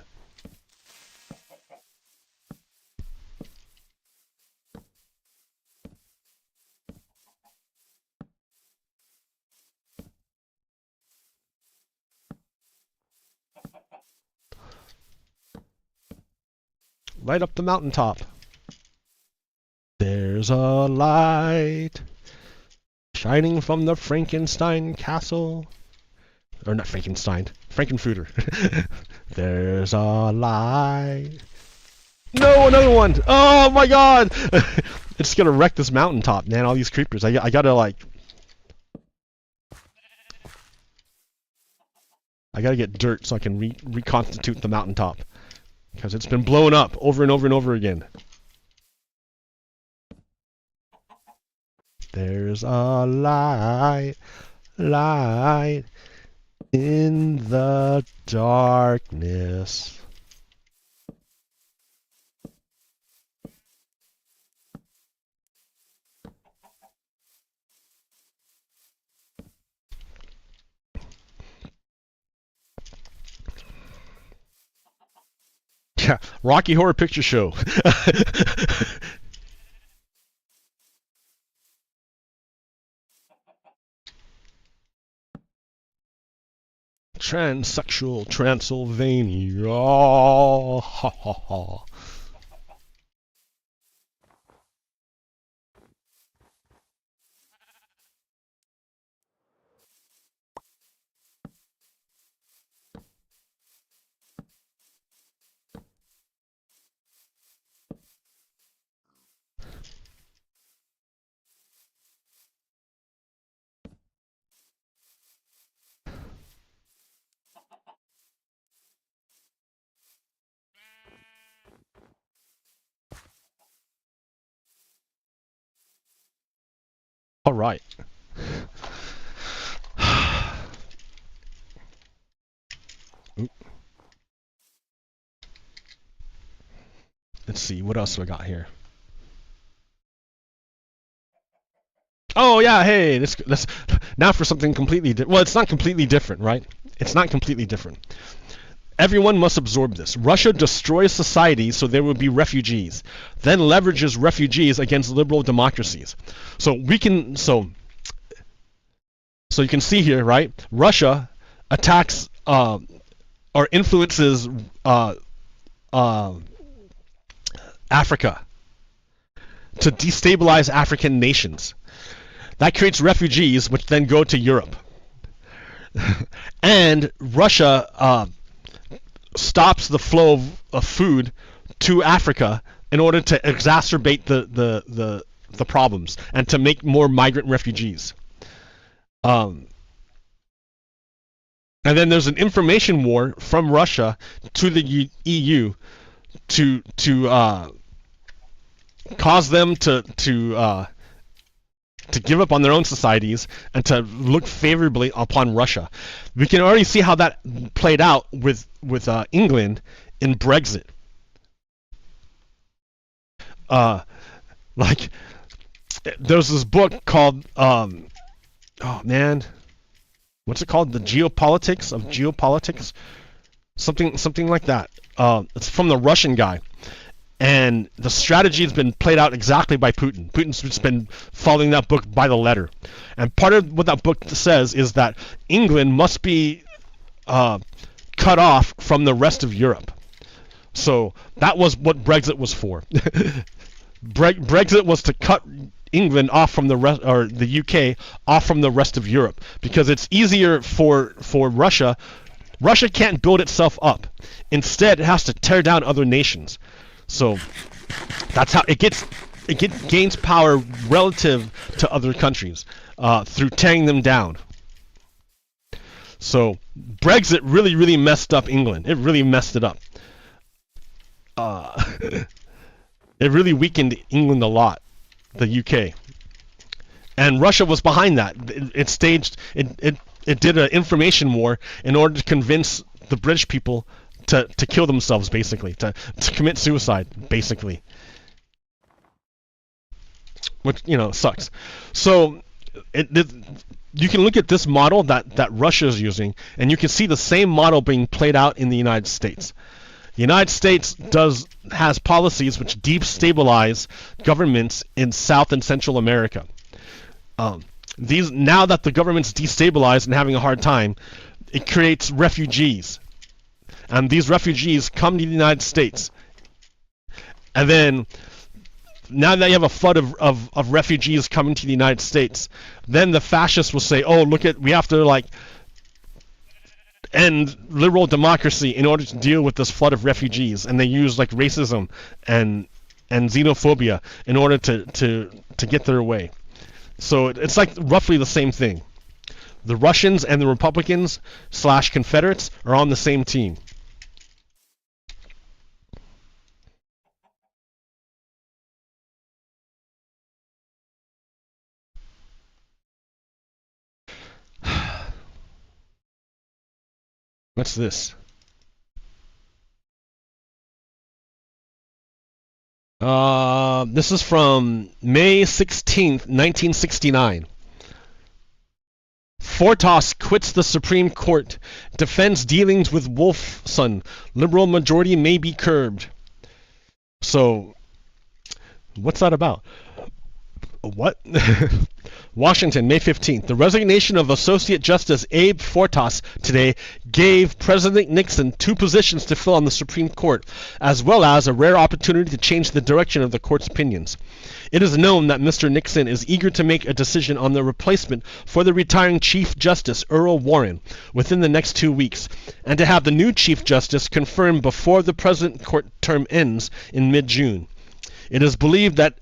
Light up the mountaintop. There's a light shining from the Frankenstein castle. Or not Frankenstein, Frankenfooter. There's a light. No, another one! Oh my god! It's gonna wreck this mountaintop, man. All these creepers. I gotta like... I gotta get dirt so I can reconstitute the mountaintop. Because it's been blown up over and over and over again. There's a light in the darkness. Yeah, Rocky Horror Picture Show. Transsexual Transylvania. Oh, ha ha ha. All right. Let's see, what else do I got here? Oh yeah, hey, this now for something completely different. Well, it's not completely different, right? It's not completely different. Everyone must absorb this. Russia destroys society so there will be refugees, then leverages refugees against liberal democracies. So we can, so you can see here, right? Russia attacks or influences Africa to destabilize African nations. That creates refugees, which then go to Europe. And Russia stops the flow of food to Africa in order to exacerbate the problems and to make more migrant refugees. And then there's an information war from Russia to the EU to cause them to give up on their own societies and to look favorably upon Russia. We can already see how that played out with England in Brexit. Like, there's this book called oh man, what's it called? The Geopolitics of Geopolitics, something like that. It's from the Russian guy, And the strategy has been played out exactly by Putin. Putin's just been following that book by the letter. And part of what that book says is that England must be cut off from the rest of Europe. So that was what Brexit was for. Brexit was to cut England off from the rest, or the UK off from the rest of Europe, because it's easier for Russia. Russia can't build itself up. Instead, it has to tear down other nations. So that's how it gains power relative to other countries, through tearing them down. So Brexit really messed up England. It really messed it up. It really weakened England a lot, the UK. And Russia was behind that. It did an information war in order to convince the British people to kill themselves, basically, to commit suicide, basically. Which, sucks. So you can look at this model that Russia is using, and you can see the same model being played out in the United States. The United States has policies which destabilize governments in South and Central America. Now that the government's destabilized and having a hard time, it creates refugees. And these refugees come to the United States. And then, now that you have a flood of refugees coming to the United States, then the fascists will say, oh, we have to, end liberal democracy in order to deal with this flood of refugees. And they use, racism and xenophobia in order to get their way. So it's roughly the same thing. The Russians and the Republicans / Confederates are on the same team. What's this? This is from May 16th, 1969. Fortas quits the Supreme Court, defends dealings with Wolfson, liberal majority may be curbed. So, what's that about? What? Washington, May 15th. The resignation of Associate Justice Abe Fortas today gave President Nixon 2 positions to fill on the Supreme Court, as well as a rare opportunity to change the direction of the court's opinions. It is known that Mr. Nixon is eager to make a decision on the replacement for the retiring Chief Justice Earl Warren within the next 2 weeks, and to have the new Chief Justice confirmed before the present court term ends in mid-June. It is believed that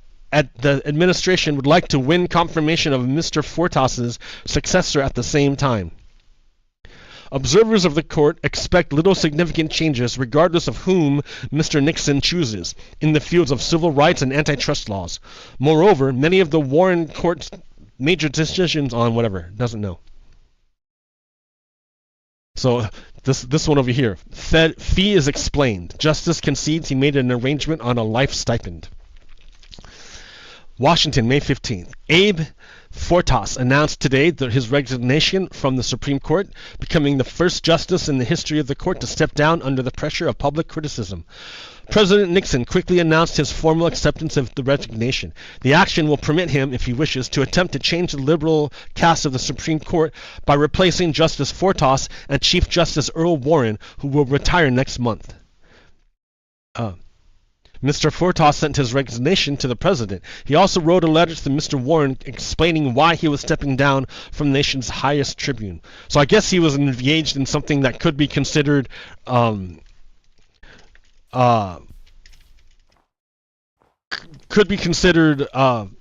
the administration would like to win confirmation of Mr. Fortas's successor at the same time. Observers of the court expect little significant changes regardless of whom Mr. Nixon chooses in the fields of civil rights and antitrust laws. Moreover, many of the Warren court's major decisions on whatever, doesn't know. So this one over here, fee is explained. Justice concedes he made an arrangement on a life stipend. Washington, May 15th. Abe Fortas announced today his resignation from the Supreme Court, becoming the first justice in the history of the court to step down under the pressure of public criticism. President Nixon quickly announced his formal acceptance of the resignation. The action will permit him, if he wishes, to attempt to change the liberal cast of the Supreme Court by replacing Justice Fortas and Chief Justice Earl Warren, who will retire next month. Mr. Fortas sent his resignation to the president. He also wrote a letter to Mr. Warren explaining why he was stepping down from the nation's highest tribune. So I guess he was engaged in something that could be considered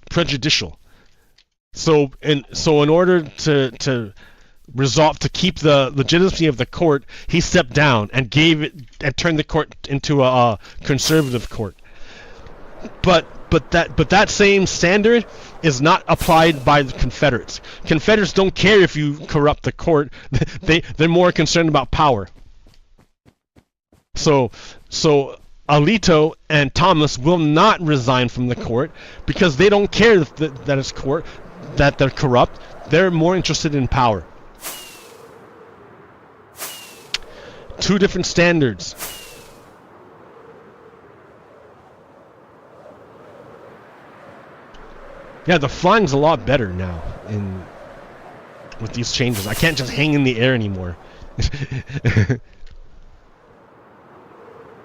prejudicial. So in order to keep the legitimacy of the court, he stepped down and turned the court into a conservative court. But that same standard is not applied by the Confederates. Confederates don't care if you corrupt the court. They're more concerned about power. So Alito and Thomas will not resign from the court because they don't care that it's court, that they're corrupt. They're more interested in power. Two different standards. Yeah, the flying's a lot better now with these changes. I can't just hang in the air anymore.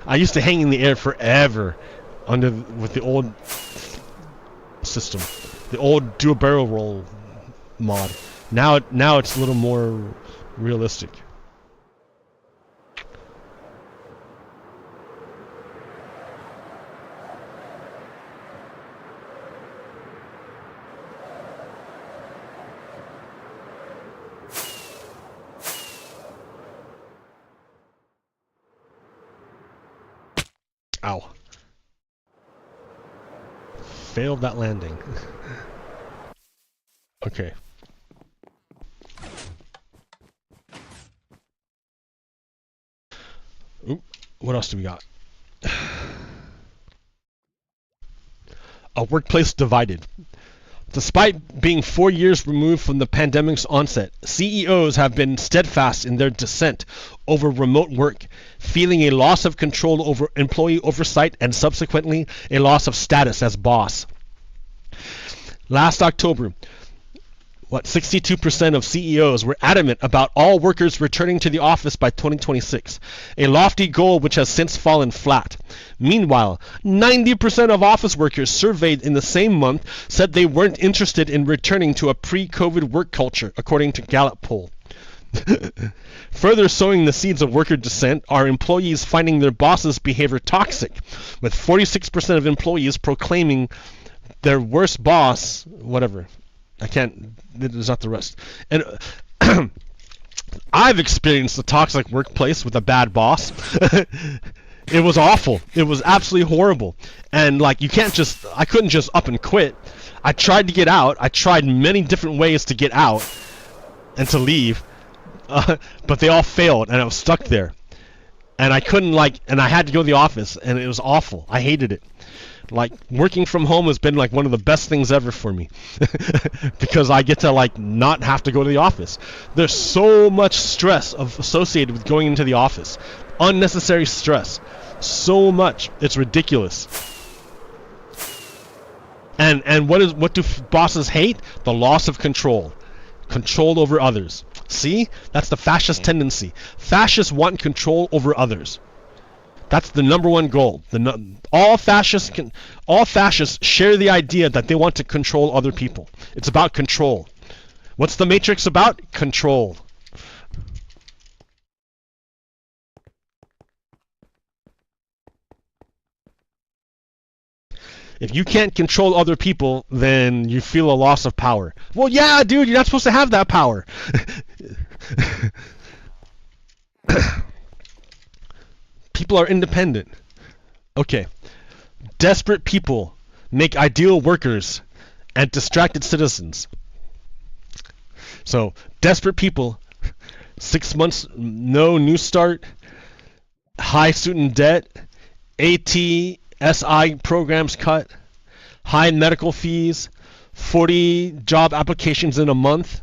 I used to hang in the air forever with the old system, the old do a barrel roll mod. Now it's a little more realistic. Ow. Failed that landing. Okay. Oop, what else do we got? A workplace divided. Despite being 4 years removed from the pandemic's onset, CEOs have been steadfast in their dissent over remote work, feeling a loss of control over employee oversight and subsequently a loss of status as boss. Last October, 62% of CEOs were adamant about all workers returning to the office by 2026, a lofty goal which has since fallen flat. Meanwhile, 90% of office workers surveyed in the same month said they weren't interested in returning to a pre-COVID work culture, according to Gallup poll. Further sowing the seeds of worker dissent are employees finding their boss's behavior toxic, with 46% of employees proclaiming their worst boss, whatever. I can't, there's not the rest. And I've experienced a toxic workplace with a bad boss. It was awful. It was absolutely horrible. And like, I couldn't just up and quit. I tried to get out. I tried many different ways to get out and to leave. But they all failed and I was stuck there. And I couldn't and I had to go to the office and it was awful. I hated it. Like, working from home has been like one of the best things ever for me because I get to not have to go to the office. There's so much stress associated with going into the office. Unnecessary stress. So much. It's ridiculous. And what do bosses hate? The loss of control. Control over others. See? That's the fascist tendency. Fascists want control over others. That's the number one goal. All fascists share the idea that they want to control other people. It's about control. What's the Matrix about? Control. If you can't control other people, then you feel a loss of power. Well, yeah, dude, you're not supposed to have that power. People are independent. Okay. Desperate people make ideal workers and distracted citizens. So, desperate people, 6 months, no new start, high student debt, AT-SI programs cut, high medical fees, 40 job applications in a month.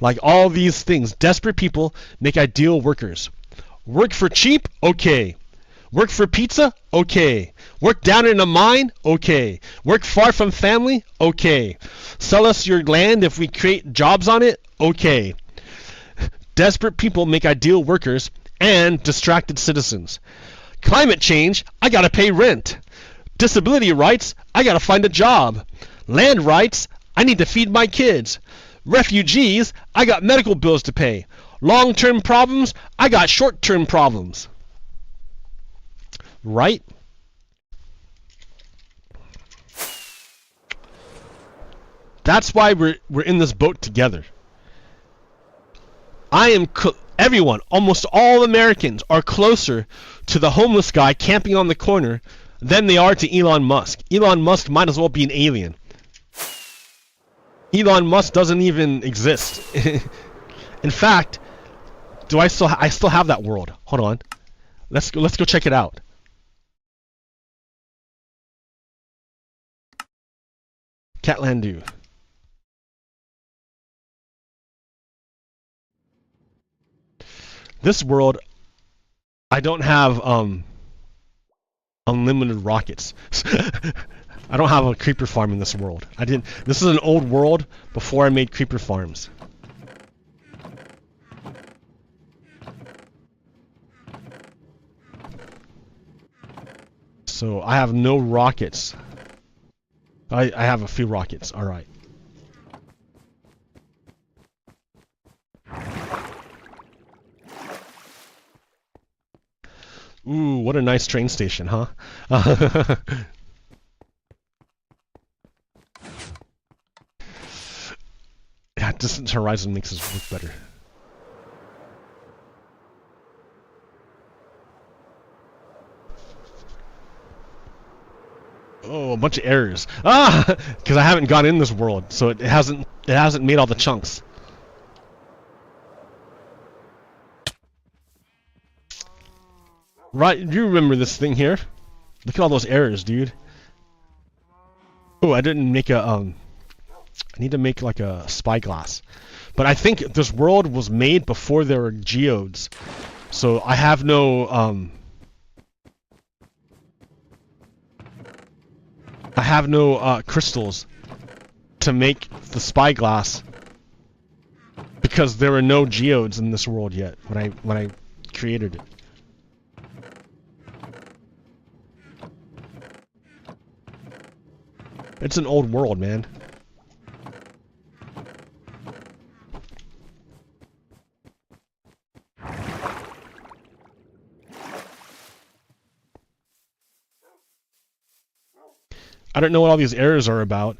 Like all these things. Desperate people make ideal workers. Work for cheap? Okay. Work for pizza? Okay. Work down in a mine? Okay. Work far from family? Okay. Sell us your land if we create jobs on it? Okay. Desperate people make ideal workers and distracted citizens. Climate change? I gotta pay rent. Disability rights? I gotta find a job. Land rights? I need to feed my kids. Refugees? I got medical bills to pay. Long-term problems? I got short-term problems. Right? That's why we're in this boat together. Everyone, almost all Americans are closer to the homeless guy camping on the corner than they are to Elon Musk. Elon Musk might as well be an alien. Elon Musk doesn't even exist. In fact, I still have that world. Hold on. Let's go check it out. Catlandu. This world, I don't have unlimited rockets. I don't have a creeper farm in this world. I didn't. This is an old world before I made creeper farms. So I have no rockets. I have a few rockets. All right. Ooh, what a nice train station, huh? Yeah, Distant Horizon makes this look better. Oh, a bunch of errors. Ah, because I haven't gone in this world, so it hasn't made all the chunks. Right, you remember this thing here? Look at all those errors, dude. Oh, I didn't make a I need to make like a spyglass. But I think this world was made before there were geodes. So I have no crystals to make the spyglass because there were no geodes in this world yet when I created it. It's an old world, man. I don't know what all these errors are about.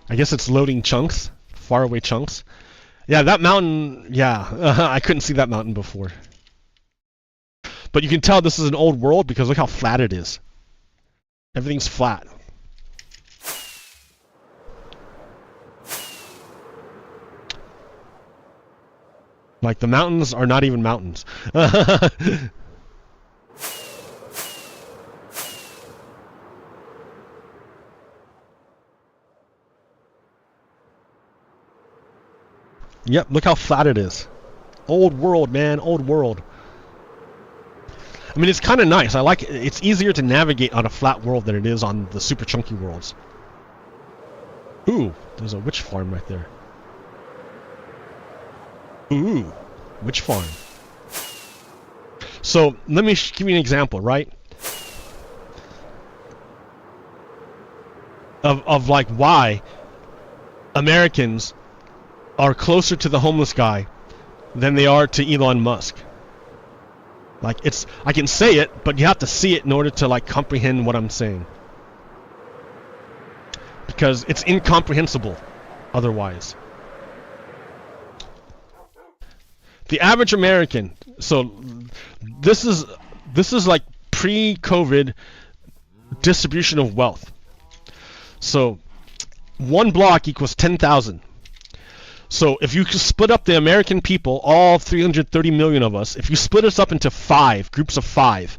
I guess it's loading chunks, faraway chunks. Yeah, that mountain, yeah, I couldn't see that mountain before. But you can tell this is an old world because look how flat it is. Everything's flat. Like the mountains are not even mountains. Yep, look how flat it is. Old world, man, old world. I mean, it's kind of nice. I like it. It's easier to navigate on a flat world than it is on the super chunky worlds. Ooh, there's a witch farm right there. Ooh, witch farm. So, let me give you an example, right? Of like why Americans are closer to the homeless guy than they are to Elon Musk. Like, it's, I can say it, but you have to see it in order to like comprehend what I'm saying. Because it's incomprehensible otherwise. The average American, so this is like pre-COVID distribution of wealth. So one block equals 10,000. So if you split up the American people, all 330 million of us, if you split us up into 5 groups of 5,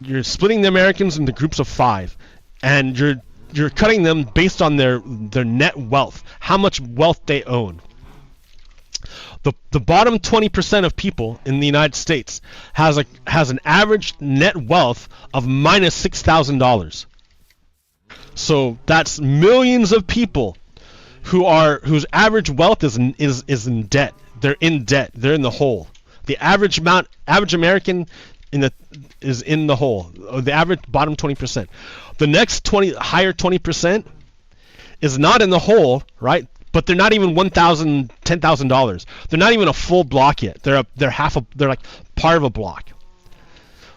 you're splitting the Americans into groups of 5, and you're cutting them based on their net wealth, how much wealth they own. The bottom 20% of people in the United States has an average net wealth of minus $6,000. So that's millions of people whose average wealth is in debt. They're in debt. They're in the hole. The average American is in the hole. The average bottom 20%. The next higher 20% is not in the hole, right? But they're not even $1,000, $10,000. They're not even a full block yet. They're like part of a block.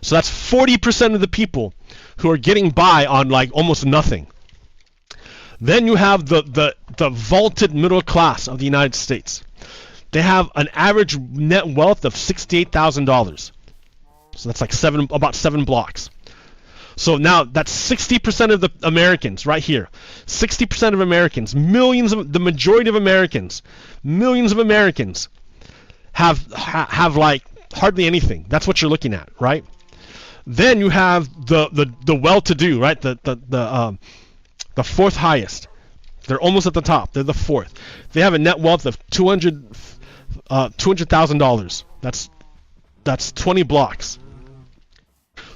So that's 40% of the people who are getting by on like almost nothing. Then you have the vaulted middle class of the United States. They have an average net wealth of $68,000. So that's like about 7 blocks. So now that's 60% of the Americans right here. 60% of Americans, the majority of Americans, millions of Americans have like hardly anything. That's what you're looking at, right? Then you have the well-to-do, right? The fourth highest. They're almost at the top. They're the fourth. They have a net wealth of $200,000. That's 20 blocks.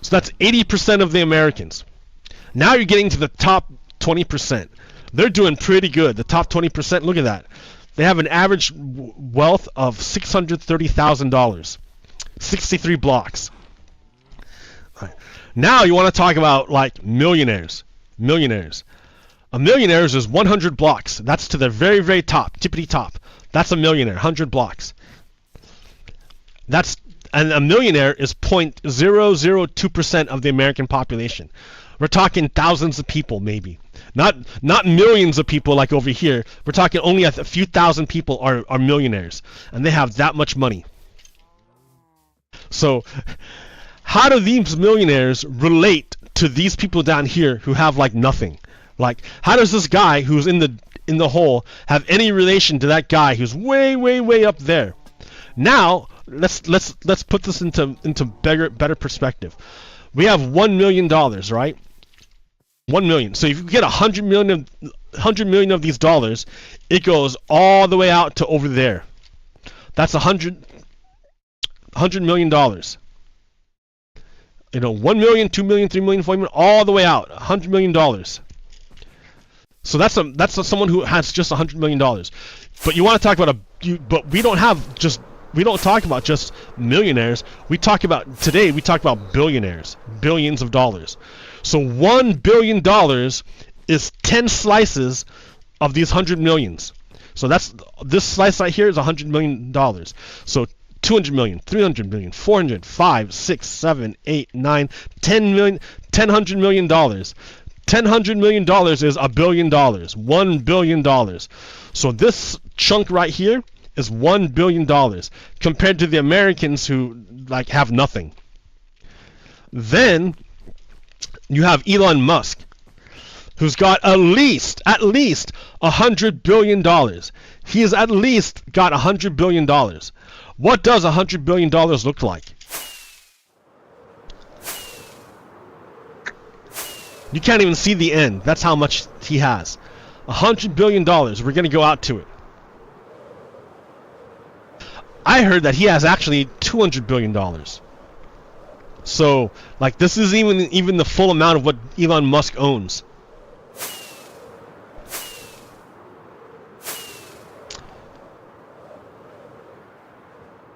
So that's 80% of the Americans. Now you're getting to the top 20%. They're doing pretty good. The top 20%, look at that. They have an average wealth of $630,000. 63 blocks. Right. Now you want to talk about like millionaires. Millionaires. A millionaire is 100 blocks. That's to the very, very top, tippity top. That's a millionaire, 100 blocks. And a millionaire is 0.002% of the American population. We're talking thousands of people, maybe. Not millions of people like over here. We're talking only a few thousand people are millionaires, and they have that much money. So, how do these millionaires relate to these people down here who have like nothing? Like, how does this guy who's in the hole have any relation to that guy who's way, way, way up there? Now, let's put this into better perspective. We have $1 million, right? 1 million. So if you get 100 million of these dollars, it goes all the way out to over there. That's $100 million. You know, 1 million, 2 million, 3 million, 4 million, all the way out, $100 million. So that's someone who has just $100 million. But you want to talk about but we don't talk about just millionaires. We talk about billionaires, billions of dollars. So $1 billion is 10 slices of these 100 millions. So this slice right here is $100 million. So 200 million, 300 million, 400, 5, 6, 7, 8, 9, 10 million, $100 million. $100 million is $1 billion. $1 billion. So this chunk right here is $1 billion compared to the Americans who like have nothing. Then you have Elon Musk, who's got at least $100 billion. He has at least got $100 billion. What does $100 billion look like? You can't even see the end. That's how much he has. $100 billion. We're going to go out to it. I heard that he has actually $200 billion. So, like, this is even the full amount of what Elon Musk owns.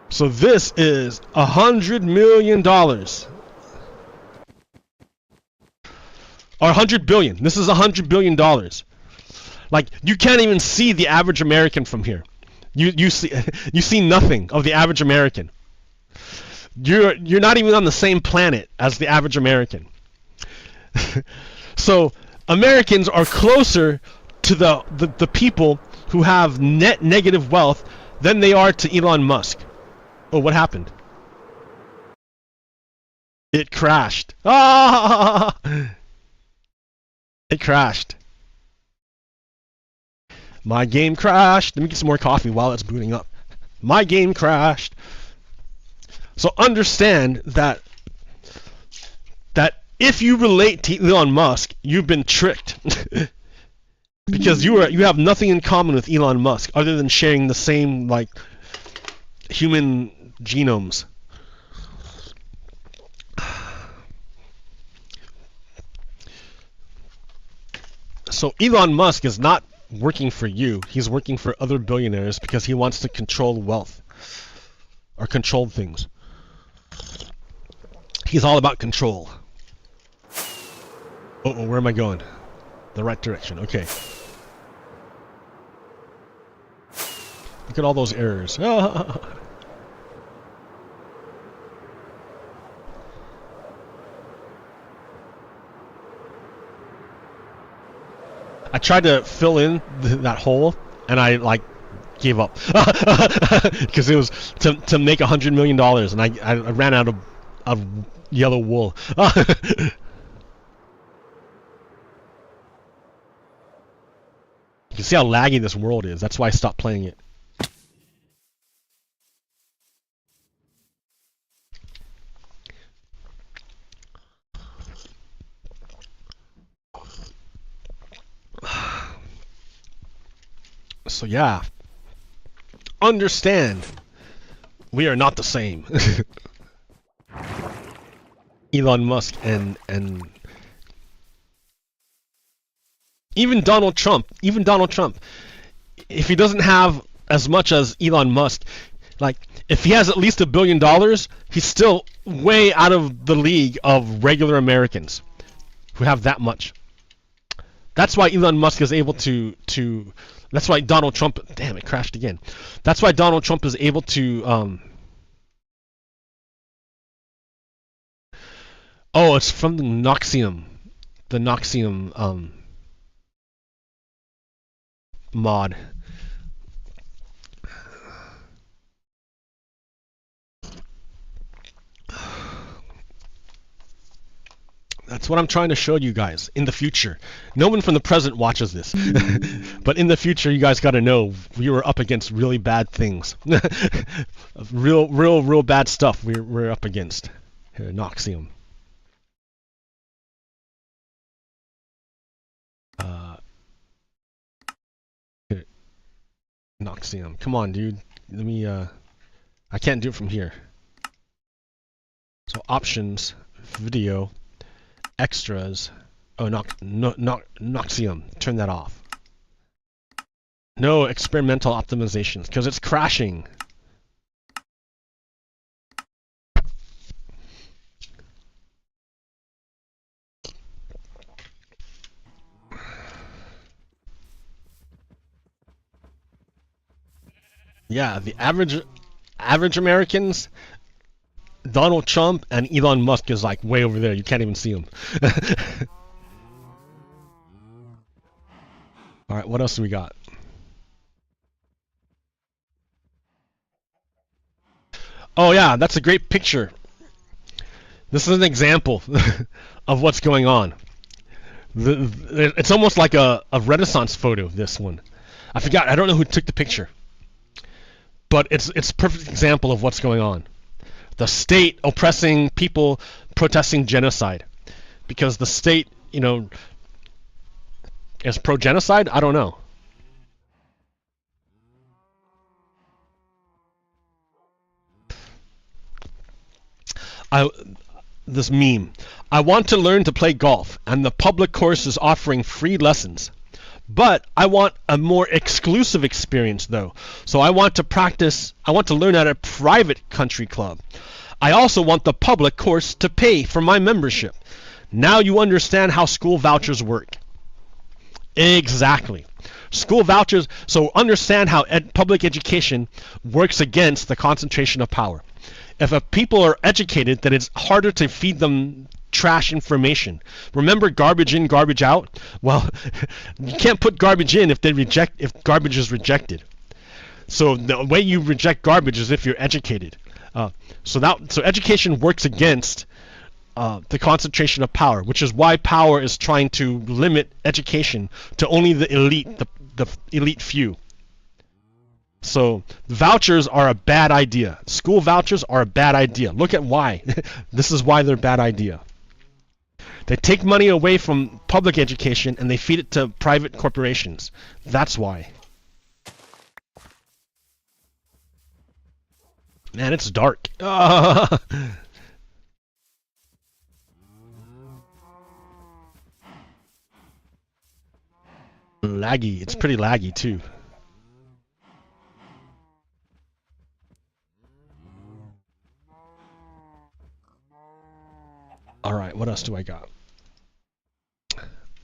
So this is $100 million. Or 100 billion. This is $100 billion. Like, you can't even see the average American from here. You see nothing of the average American. You're not even on the same planet as the average American. So Americans are closer to the people who have net negative wealth than they are to Elon Musk. Oh, what happened? It crashed. Ah! It crashed. My game crashed. Let me get some more coffee while it's booting up. My game crashed. So understand that if you relate to Elon Musk, you've been tricked. Because you have nothing in common with Elon Musk other than sharing the same like human genomes. So Elon Musk is not working for you. He's working for other billionaires because he wants to control wealth or control things. He's all about control. Oh, where am I going? The right direction. Okay. Look at all those errors. I tried to fill in that hole, and I like gave up because it was to make $100 million, and I ran out of yellow wool. You can see how laggy this world is. That's why I stopped playing it. So yeah, understand, we are not the same. Elon Musk and even Donald Trump, if he doesn't have as much as Elon Musk, like if he has at least $1 billion, he's still way out of the league of regular Americans who have that much. That's why Elon Musk is able to that's why Donald Trump, damn, it crashed again. That's why Donald Trump is able to oh, it's from the Noxium. The Noxium mod. That's what I'm trying to show you guys in the future. No one from the present watches this. But in the future, you guys got to know we were up against really bad things. real bad stuff we're up against. Here, Noxium. Here. Noxium. Come on, dude. Let me, I can't do it from here. So options, video, extras. Oh, Noxium. Turn that off. No experimental optimizations, because it's crashing. Yeah, the average Americans, Donald Trump and Elon Musk is like way over there. You can't even see him. All right, what else do we got? Oh yeah, that's a great picture. This is an example of what's going on. It's almost like a Renaissance photo, this one. I forgot, I don't know who took the picture. But it's a perfect example of what's going on. The state oppressing people protesting genocide. Because the state, you know, is pro-genocide? I don't know. This meme. I want to learn to play golf, and the public course is offering free lessons. But I want a more exclusive experience though. So I want to learn at a private country club. I also want the public course to pay for my membership. Now you understand how school vouchers work. Exactly. School vouchers, so understand how public education works against the concentration of power. If people are educated, then it's harder to feed them trash information. Remember garbage in, garbage out? Well, you can't put garbage in if garbage is rejected. So the way you reject garbage is if you're educated. So education works against the concentration of power, which is why power is trying to limit education to only the elite, the elite few. So vouchers are a bad idea. School vouchers are a bad idea. Look at why. This is why they're a bad idea. They take money away from public education and they feed it to private corporations. That's why. Man, it's dark. Laggy. It's pretty laggy too. Alright, what else do I got?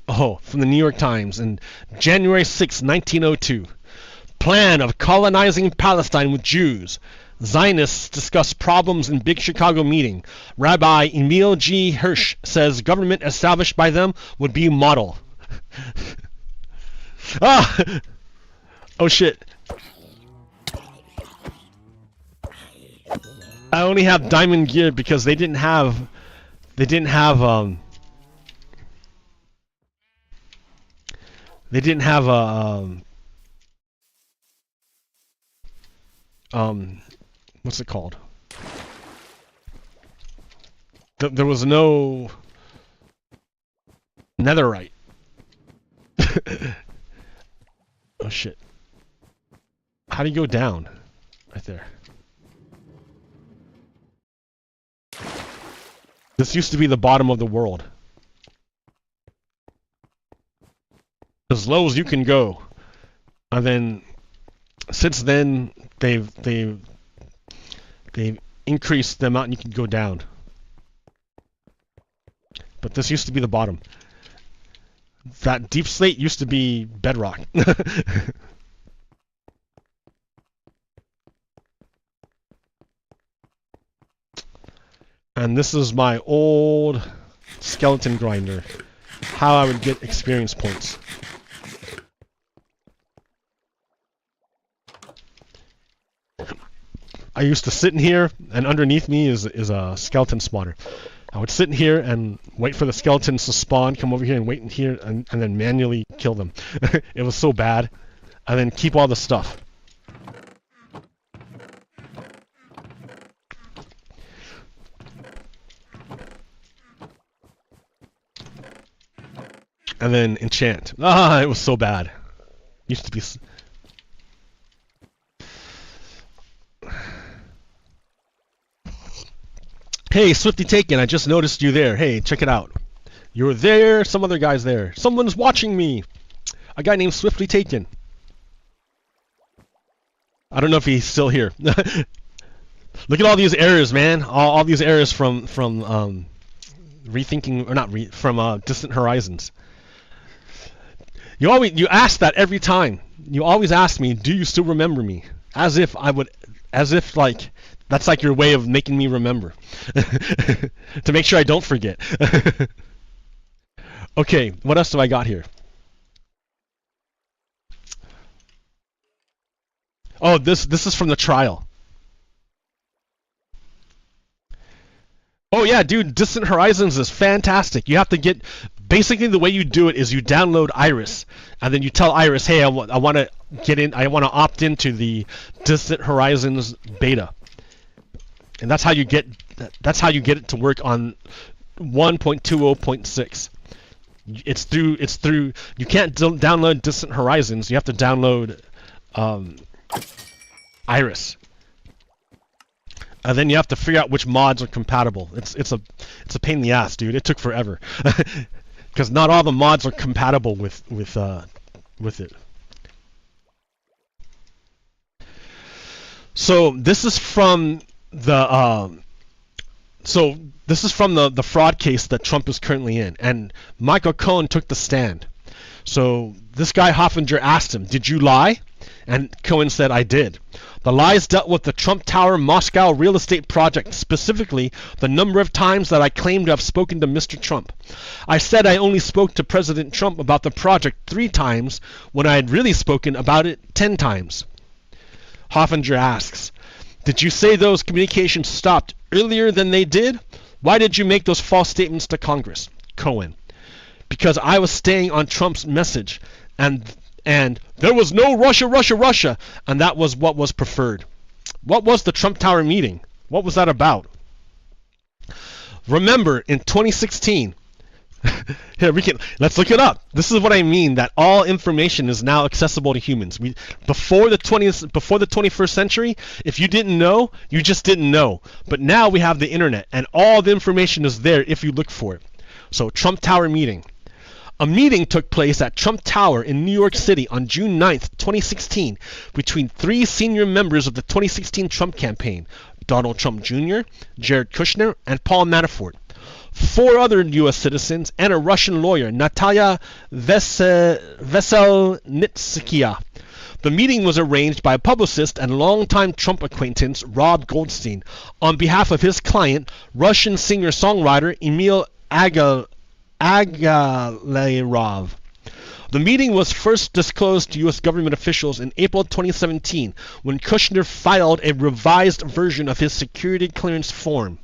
Oh, from the New York Times in January 6, 1902. Plan of colonizing Palestine with Jews. Zionists discuss problems in Big Chicago meeting. Rabbi Emil G. Hirsch says government established by them would be model. Ah! Oh shit. I only have diamond gear because they didn't have what's it called? There was no netherite. Oh shit. How do you go down? Right there. This used to be the bottom of the world. As low as you can go. And then, since then, they've increased the amount you can go down. But this used to be the bottom. That deep slate used to be bedrock. And this is my old skeleton grinder. How I would get experience points. I used to sit in here, and underneath me is a skeleton spawner. I would sit in here and wait for the skeletons to spawn, come over here and wait in here, and then manually kill them. It was so bad. And then keep all the stuff. And then enchant. Ah, it was so bad. Used to be... Hey, Swifty Taken, I just noticed you there. Hey, check it out. You're there, some other guy's there. Someone's watching me. A guy named Swiftly Taken. I don't know if he's still here. Look at all these errors, man. All these errors from rethinking, or not from Distant Horizons. You ask that every time. You always ask me, do you still remember me? As if like that's like your way of making me remember. To make sure I don't forget. Okay, what else do I got here? Oh, this is from the trial. Oh yeah, dude, Distant Horizons is fantastic. You have to get... Basically, the way you do it is you download Iris, and then you tell Iris, hey, I want to get in, I want to opt into the Distant Horizons beta. And that's how you get it to work on 1.20.6. It's through you can't download Distant Horizons, you have to download Iris. And then you have to figure out which mods are compatible. It's a pain in the ass, dude. It took forever. Because not all the mods are compatible with it. So this is from the the fraud case that Trump is currently in, and Michael Cohen took the stand. So this guy Hoffinger asked him, "Did you lie?" And Cohen said, "I did. The lies dealt with the Trump Tower Moscow real estate project, specifically the number of times that I claimed to have spoken to Mr. Trump. I said I only spoke to President Trump about the project 3 times when I had really spoken about it 10 times. Hoffinger asks, "Did you say those communications stopped earlier than they did? Why did you make those false statements to Congress?" Cohen, "Because I was staying on Trump's message, and there was no Russia, Russia, Russia, and that was what was preferred." What was the Trump Tower meeting? What was that about? Remember, in 2016, here let's look it up. This is what I mean, that all information is now accessible to humans. Before the 21st century, if you didn't know, you just didn't know. But now we have the internet, and all the information is there if you look for it. So, Trump Tower meeting. A meeting took place at Trump Tower in New York City on June 9th, 2016, between 3 senior members of the 2016 Trump campaign, Donald Trump Jr., Jared Kushner, and Paul Manafort, 4 other U.S. citizens, and a Russian lawyer, Natalia Veselnitskaya. The meeting was arranged by publicist and longtime Trump acquaintance Rob Goldstein on behalf of his client, Russian singer-songwriter Emil Agalarov. The meeting was first disclosed to U.S. government officials in April 2017 when Kushner filed a revised version of his security clearance form.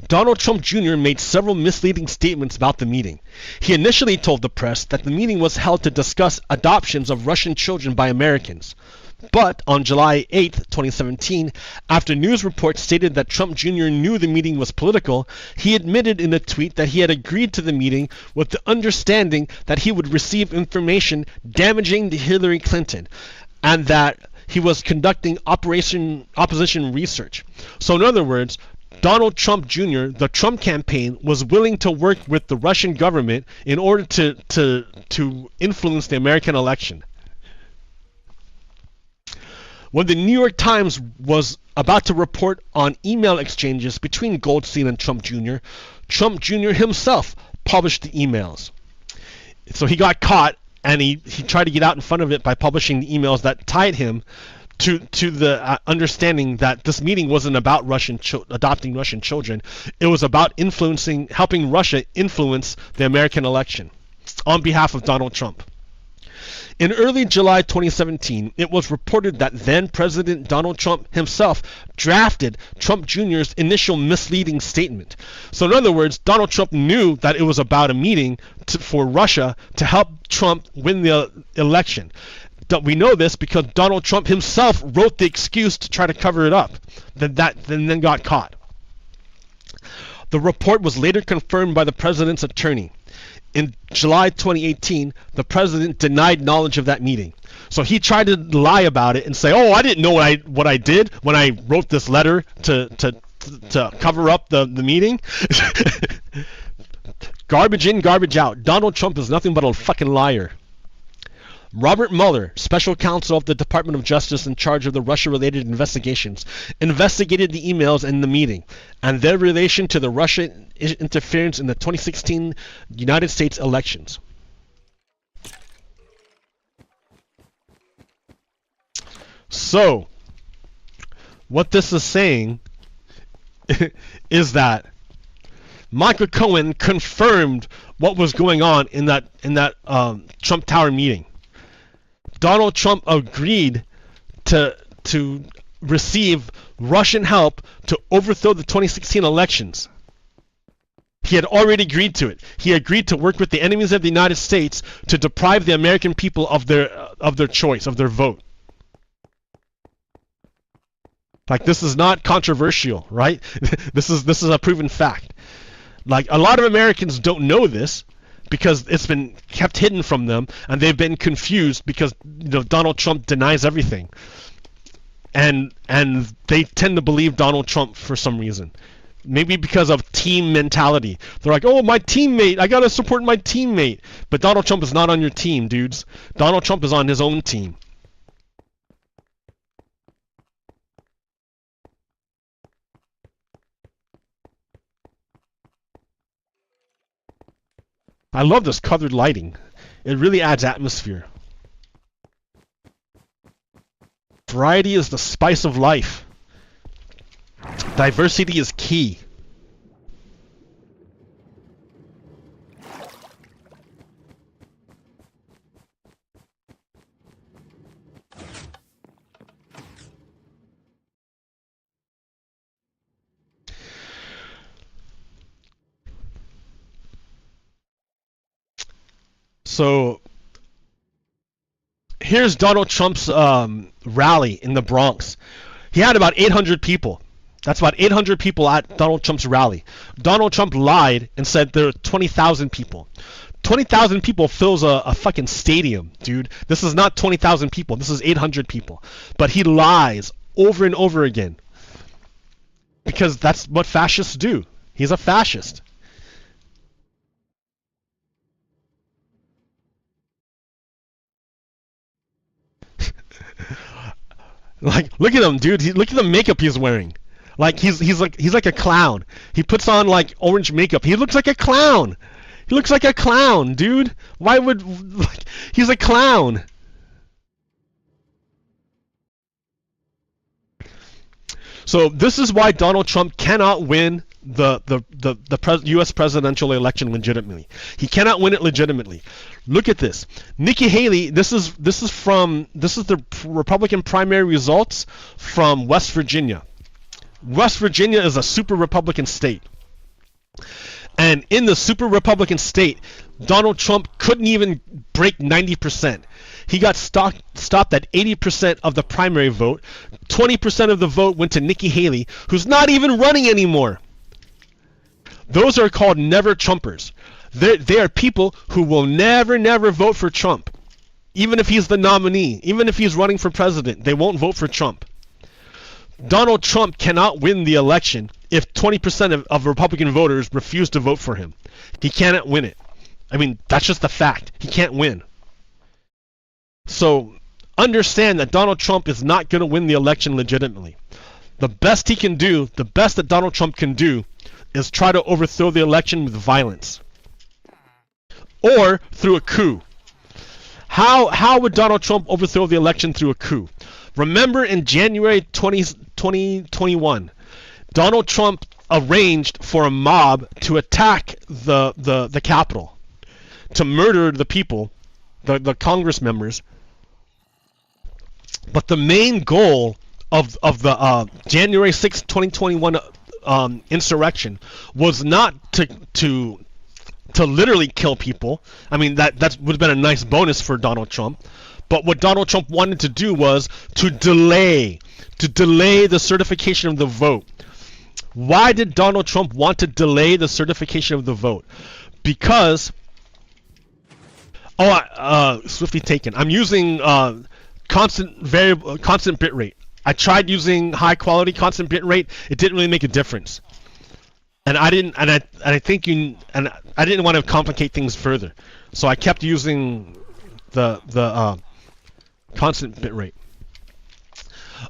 Donald Trump Jr. made several misleading statements about the meeting. He initially told the press that the meeting was held to discuss adoptions of Russian children by Americans. But on July 8, 2017, after news reports stated that Trump Jr. knew the meeting was political, he admitted in a tweet that he had agreed to the meeting with the understanding that he would receive information damaging to Hillary Clinton, and that he was conducting opposition research. So in other words, Donald Trump Jr., the Trump campaign, was willing to work with the Russian government in order to influence the American election. When the New York Times was about to report on email exchanges between Goldstein and Trump Jr. Himself published the emails. So he got caught, and he tried to get out in front of it by publishing the emails that tied him to the understanding that this meeting wasn't about adopting Russian children. It was about helping Russia influence the American election on behalf of Donald Trump. In early July 2017, it was reported that then President Donald Trump himself drafted Trump Jr.'s initial misleading statement. So in other words, Donald Trump knew that it was about a meeting for Russia to help Trump win the election. We know this because Donald Trump himself wrote the excuse to try to cover it up, then got caught. The report was later confirmed by the president's attorney. In July 2018, the president denied knowledge of that meeting. So he tried to lie about it and say, "Oh, I didn't know what I did when I wrote this letter to cover up the meeting." Garbage in, garbage out. Donald Trump is nothing but a fucking liar. Robert Mueller, special counsel of the Department of Justice in charge of the Russia-related investigations, investigated the emails in the meeting and their relation to the Russian interference in the 2016 United States elections. So, what this is saying is that Michael Cohen confirmed what was going on in that Trump Tower meeting. Donald Trump agreed to receive Russian help to overthrow the 2016 elections. He had already agreed to it. He agreed to work with the enemies of the United States to deprive the American people of their choice, of their vote. Like, this is not controversial, right? This is a proven fact. Like, a lot of Americans don't know this, because it's been kept hidden from them, and they've been confused because Donald Trump denies everything, and they tend to believe Donald Trump for some reason, maybe because of team mentality. They're like, "Oh, my teammate, I gotta support my teammate," but Donald Trump is not on your team, dudes. Donald Trump is on his own team. I love this colored lighting. It really adds atmosphere. Variety is the spice of life. Diversity is key. So here's Donald Trump's rally in the Bronx. He had about 800 people. That's about 800 people at Donald Trump's rally. Donald Trump lied and said there are 20,000 people. 20,000 people fills a fucking stadium, dude. This is not 20,000 people. This is 800 people. But he lies over and over again. Because that's what fascists do. He's a fascist. Like, look at him, dude. Look at the makeup he's wearing. Like, he's like a clown. He puts on like orange makeup. He looks like a clown. He looks like a clown, dude. Why would he's a clown? So this is why Donald Trump cannot win the U.S. presidential election legitimately. He cannot win it legitimately. Look at this. Nikki Haley. This is the Republican primary results from West Virginia. West Virginia is a super Republican state, and in the super Republican state, Donald Trump couldn't even break 90%. He got stopped at 80% of the primary vote. 20% of the vote went to Nikki Haley, who's not even running anymore. Those are called never Trumpers. They are people who will never vote for Trump. Even if he's the nominee, even if he's running for president, they won't vote for Trump. Donald Trump cannot win the election if 20% of Republican voters refuse to vote for him. He cannot win it. I mean, that's just the fact. He can't win. So understand that Donald Trump is not going to win the election legitimately. The best he can do, the best that Donald Trump can do, is try to overthrow the election with violence. Or through a coup. How would Donald Trump overthrow the election through a coup? Remember in January 2021, Donald Trump arranged for a mob to attack the Capitol, to murder the people, the Congress members. But the main goal of the January 6, 2021 insurrection was not to literally kill people. I mean, that would have been a nice bonus for Donald Trump. But what Donald Trump wanted to do was to delay the certification of the vote. Why did Donald Trump want to delay the certification of the vote? Because, swiftly taken. I'm using constant bit rate. I tried using high quality constant bit rate. It didn't really make a difference. And I didn't want to complicate things further. So I kept using the constant bit rate.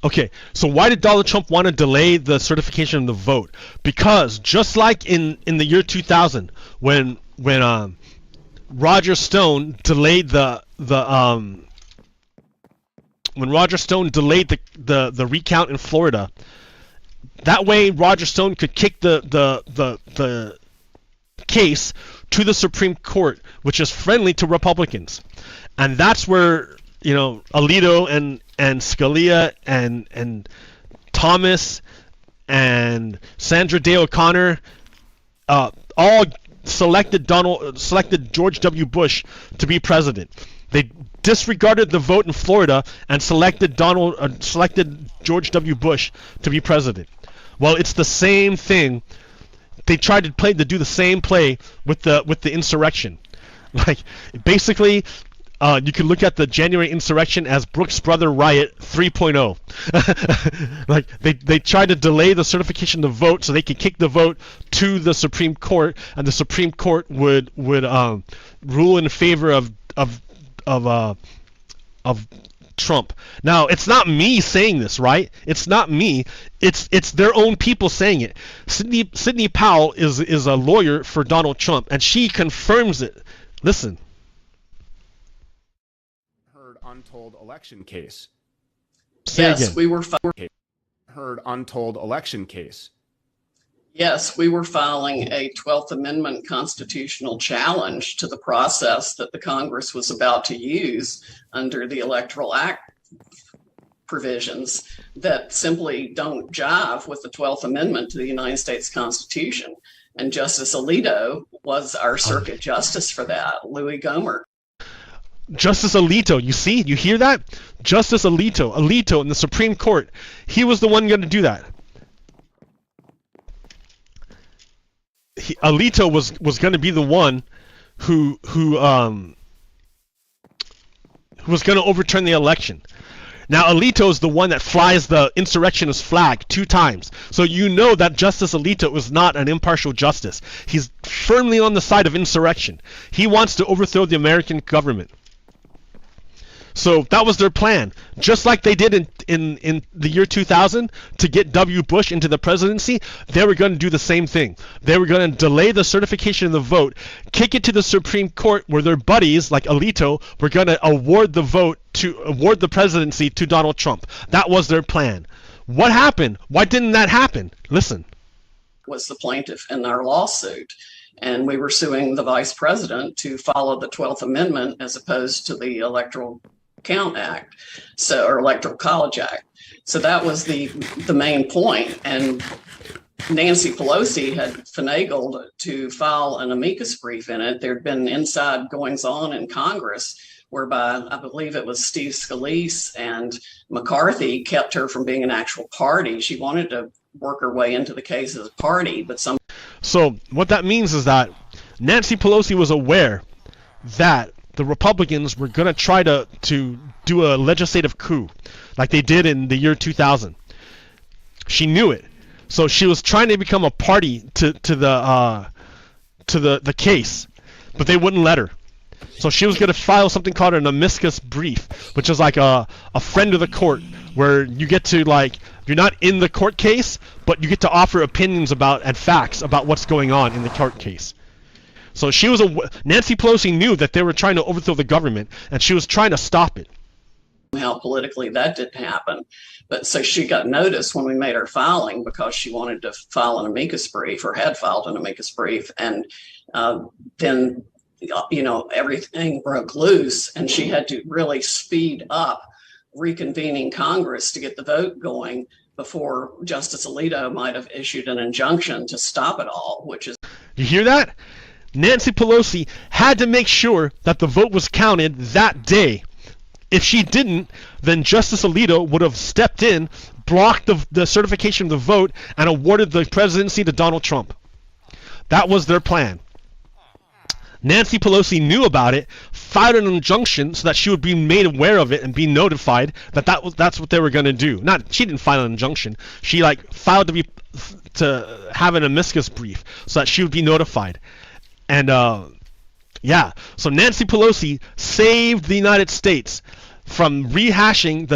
Okay, so why did Donald Trump want to delay the certification of the vote? Because just like in the year 2000, when Roger Stone delayed the recount in Florida, that way Roger Stone could kick the case to the Supreme Court, which is friendly to Republicans, and that's where Alito and Scalia and Thomas and Sandra Day O'Connor all selected George W. Bush to be president. They disregarded the vote in Florida and selected George W. Bush to be president. Well, it's the same thing. They tried to do the same play with the insurrection. Like, basically, you can look at the January insurrection as Brooks Brother Riot 3.0. Like, they tried to delay the certification of the vote so they could kick the vote to the Supreme Court, and the Supreme Court would rule in favor of Trump. Now, it's not me saying this, right? It's not me. It's their own people saying it. Sidney Powell is a lawyer for Donald Trump, and she confirms it. Listen. Heard untold election case. Yes, we were Heard untold election case. Yes, we were filing a 12th Amendment constitutional challenge to the process that the Congress was about to use under the Electoral Act provisions that simply don't jive with the 12th Amendment to the United States Constitution. And Justice Alito was our circuit justice for that, Louis Gohmert. Justice Alito, you see? You hear that? Justice Alito in the Supreme Court. He was the one going to do that. Alito was going to be the one who was going to overturn the election. Now, Alito is the one that flies the insurrectionist flag 2 times. So you know that Justice Alito is not an impartial justice. He's firmly on the side of insurrection. He wants to overthrow the American government. So that was their plan. Just like they did in the year 2000 to get W. Bush into the presidency, they were going to do the same thing. They were going to delay the certification of the vote, kick it to the Supreme Court where their buddies like Alito were going to award the presidency to Donald Trump. That was their plan. What happened? Why didn't that happen? Listen. Was the plaintiff in our lawsuit. And we were suing the vice president to follow the 12th Amendment as opposed to the Electoral Count Act, or Electoral College Act. So that was the main point. And Nancy Pelosi had finagled to file an amicus brief in it. There'd been inside goings on in Congress whereby I believe it was Steve Scalise and McCarthy kept her from being an actual party. She wanted to work her way into the case as a party, but some. So what that means is that Nancy Pelosi was aware that the Republicans were going to try to do a legislative coup like they did in the year 2000. She knew it. So she was trying to become a party to the case, but they wouldn't let her. So she was going to file something called an amicus brief, which is like a friend of the court, where you get to, like, you're not in the court case, but you get to offer opinions about and facts about what's going on in the court case. So she was Nancy Pelosi knew that they were trying to overthrow the government, and she was trying to stop it. How politically that didn't happen. But so she got notice when we made our filing, because she wanted to file an amicus brief, or had filed an amicus brief. And then, you know, everything broke loose, and she had to really speed up reconvening Congress to get the vote going before Justice Alito might have issued an injunction to stop it all, which is... You hear that? Nancy Pelosi had to make sure that the vote was counted that day. If she didn't, then Justice Alito would have stepped in, blocked the certification of the vote, and awarded the presidency to Donald Trump. That was their plan. Nancy Pelosi knew about it, filed an injunction so that she would be made aware of it and be notified that that's what they were going to do. She didn't file an injunction. She filed to have an amicus brief so that she would be notified. And yeah, so Nancy Pelosi saved the United States from rehashing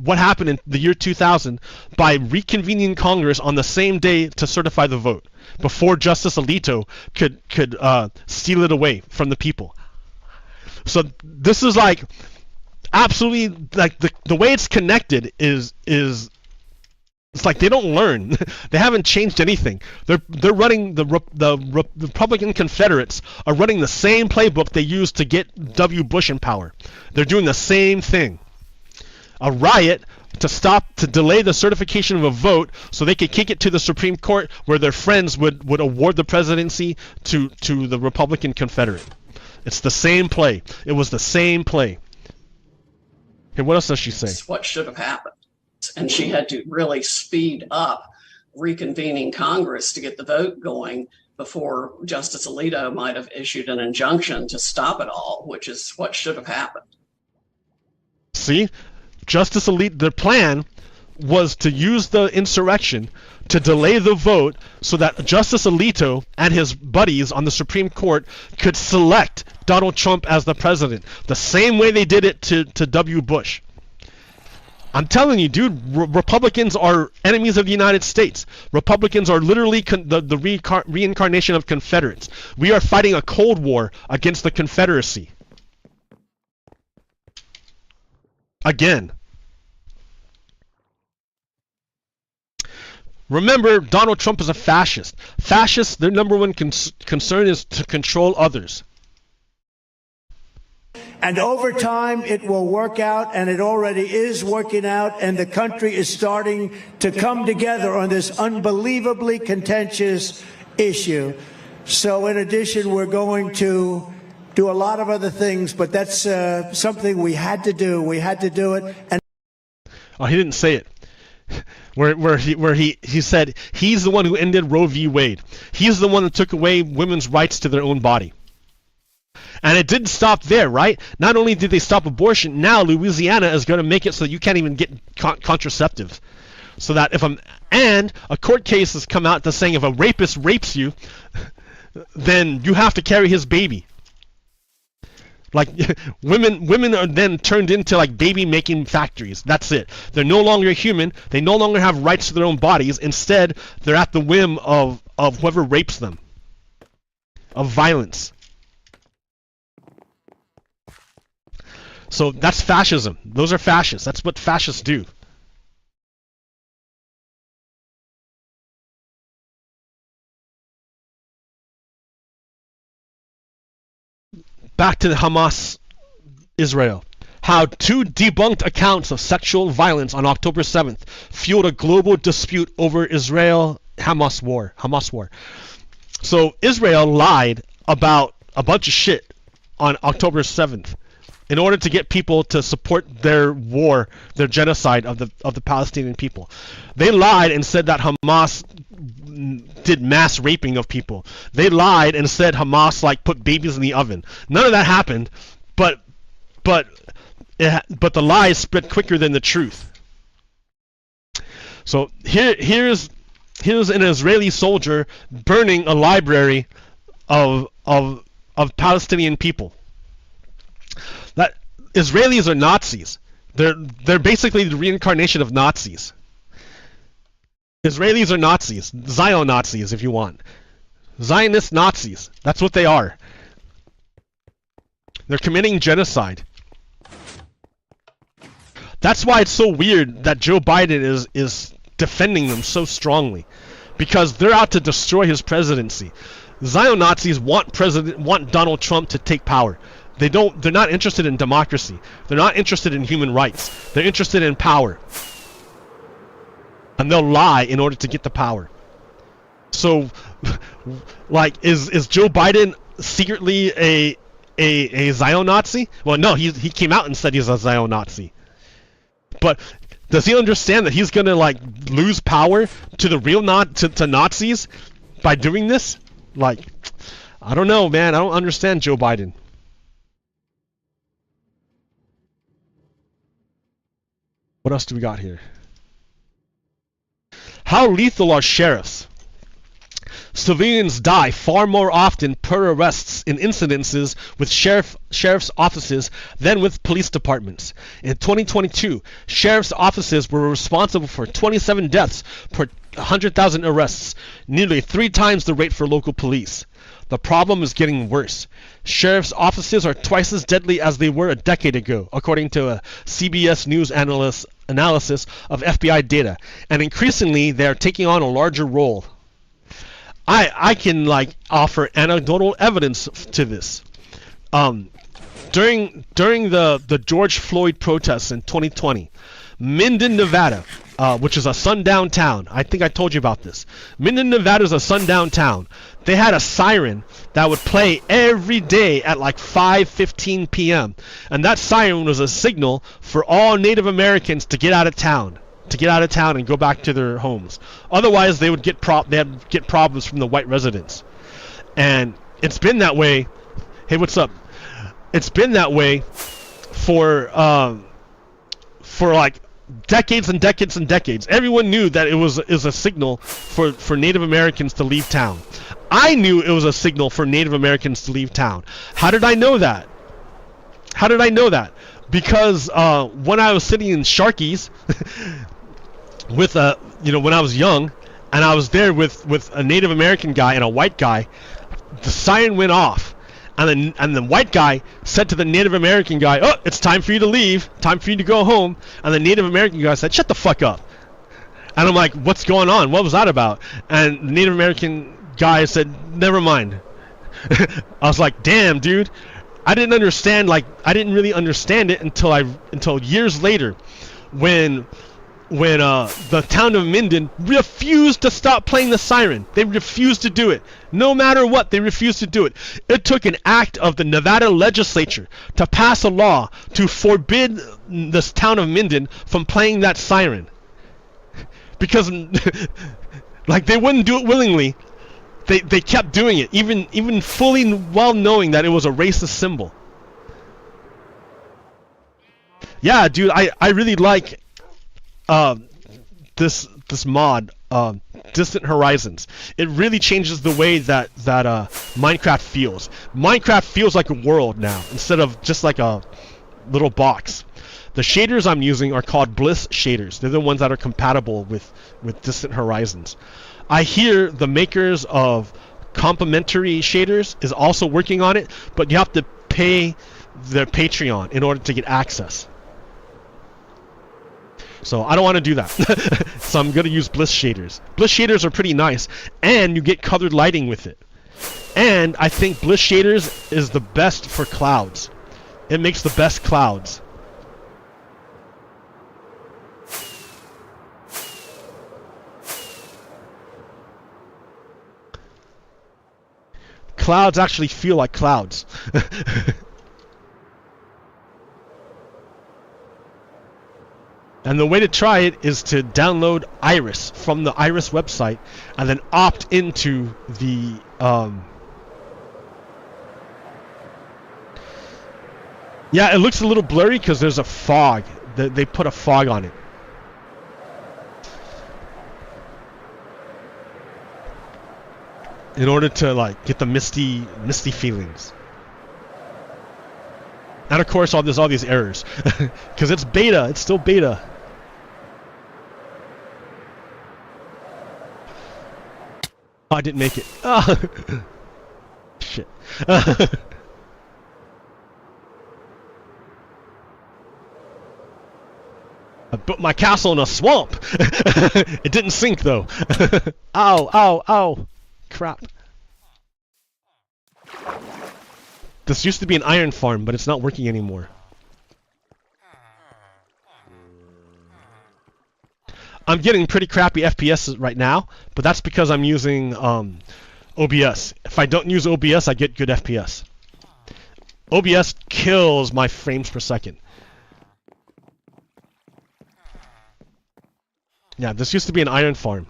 what happened in the year 2000 by reconvening Congress on the same day to certify the vote, before Justice Alito could steal it away from the people. So this is like absolutely, like, the way it's connected is it's like they don't learn. They haven't changed anything. They're running the Republican Confederates are running the same playbook they used to get W. Bush in power. They're doing the same thing. A riot to delay the certification of a vote so they could kick it to the Supreme Court, where their friends would award the presidency to the Republican Confederate. It's the same play. It was the same play. Okay, what else does she say? It's what should have happened. And she had to really speed up reconvening Congress to get the vote going before Justice Alito might have issued an injunction to stop it all, which is what should have happened. See? Justice Alito, their plan was to use the insurrection to delay the vote so that Justice Alito and his buddies on the Supreme Court could select Donald Trump as the president, the same way they did it to W. Bush. I'm telling you, dude, Republicans are enemies of the United States. Republicans are literally the reincarnation of Confederates. We are fighting a Cold War against the Confederacy. Again. Remember, Donald Trump is a fascist. Fascists, their number one concern is to control others. And over time, it will work out, and it already is working out, and the country is starting to come together on this unbelievably contentious issue. So in addition, we're going to do a lot of other things, but that's something we had to do. We had to do it. And oh, he didn't say it. Where he said he's the one who ended Roe v. Wade. He's the one that took away women's rights to their own body. And it didn't stop there, right? Not only did they stop abortion, now Louisiana is going to make it so you can't even get contraceptives. So that and a court case has come out that's saying if a rapist rapes you, then you have to carry his baby. Like, women are then turned into like baby making factories. That's it. They're no longer human. They no longer have rights to their own bodies. Instead, they're at the whim of whoever rapes them. Of violence. So that's fascism. Those are fascists. That's what fascists do. Back to the Hamas, Israel. How two debunked accounts of sexual violence on October 7th fueled a global dispute over Israel-Hamas war. So Israel lied about a bunch of shit on October 7th. In order to get people to support their war, their genocide of the Palestinian people. They lied and said that Hamas did mass raping of people. They lied and said Hamas put babies in the oven. None of that happened, but the lies spread quicker than the truth. So here's He was an Israeli soldier burning a library of Palestinian people. That Israelis are Nazis. They're basically the reincarnation of Nazis. Israelis are Nazis, Zion Nazis if you want. Zionist Nazis. That's what they are. They're committing genocide. That's why it's so weird that Joe Biden is defending them so strongly, because they're out to destroy his presidency. Zion Nazis want Donald Trump to take power. They're not interested in democracy. They're not interested in human rights. They're interested in power. And they'll lie in order to get the power. So, like, is Joe Biden secretly a Zion Nazi? Well, no, he came out and said he's a Zion Nazi. But does he understand that he's gonna like lose power to the real to Nazis by doing this? Like, I don't know, man. I don't understand Joe Biden. What else do we got here? How lethal are sheriffs? Civilians die far more often per arrests in incidences with sheriff's offices than with police departments. In 2022, sheriff's offices were responsible for 27 deaths per 100,000 arrests, nearly 3 times the rate for local police. The problem is getting worse. Sheriff's offices are twice as deadly as they were a decade ago, according to a CBS News analysis of FBI data, and increasingly they are taking on a larger role. I can like offer anecdotal evidence to this. During the George Floyd protests in 2020, Minden, Nevada, which is a sundown town. I think I told you about this. Minden, Nevada is a sundown town. They had a siren that would play every day at like 5:15 p.m. And that siren was a signal for all Native Americans to get out of town. And go back to their homes. Otherwise, they would get problems from the white residents. And it's been that way. Hey, what's up? It's been that way for like decades and decades and decades. Everyone knew that it was a signal for Native Americans to leave town. I knew it was a signal for Native Americans to leave town. How did I know that? Because when I was sitting in Sharky's with when I was young, and I was there with a Native American guy and a white guy, the siren went off, and the white guy said to the Native American guy, "Oh, it's time for you to leave, time for you to go home." And the Native American guy said, "Shut the fuck up." And I'm like, "What's going on? What was that about?" And the Native American guy said, "Never mind." I was like, "Damn, dude." I didn't really understand it until years later, when the town of Minden refused to stop playing the siren. They refused to do it. No matter what, they refused to do it. It took an act of the Nevada legislature to pass a law to forbid this town of Minden from playing that siren. Because like they wouldn't do it willingly. They kept doing it, even fully well knowing that it was a racist symbol. Yeah, dude, I really like this mod, Distant Horizons. It really changes the way that Minecraft feels. Minecraft feels like a world now, instead of just like a little box. The shaders I'm using are called Bliss shaders. They're the ones that are compatible with Distant Horizons. I hear the makers of complementary shaders is also working on it, but you have to pay their Patreon in order to get access. So I don't want to do that. So I'm going to use Bliss shaders. Bliss shaders are pretty nice, and you get colored lighting with it. And I think Bliss shaders is the best for clouds. It makes the best clouds. Clouds actually feel like clouds. And the way to try it is to download Iris from the Iris website and then opt into the yeah, it looks a little blurry because there's a fog. They put a fog on it. in order to like get the misty feelings. And of course, there's all these errors because it's beta. It's still beta. Oh, I didn't make it. Oh. Shit. I built my castle in a swamp. It didn't sink though. Ow, ow, ow. Crap. This used to be an iron farm, but it's not working anymore. I'm getting pretty crappy FPS right now, but that's because I'm using OBS. If I don't use OBS, I get good FPS. OBS kills my frames per second. Yeah, this used to be an iron farm.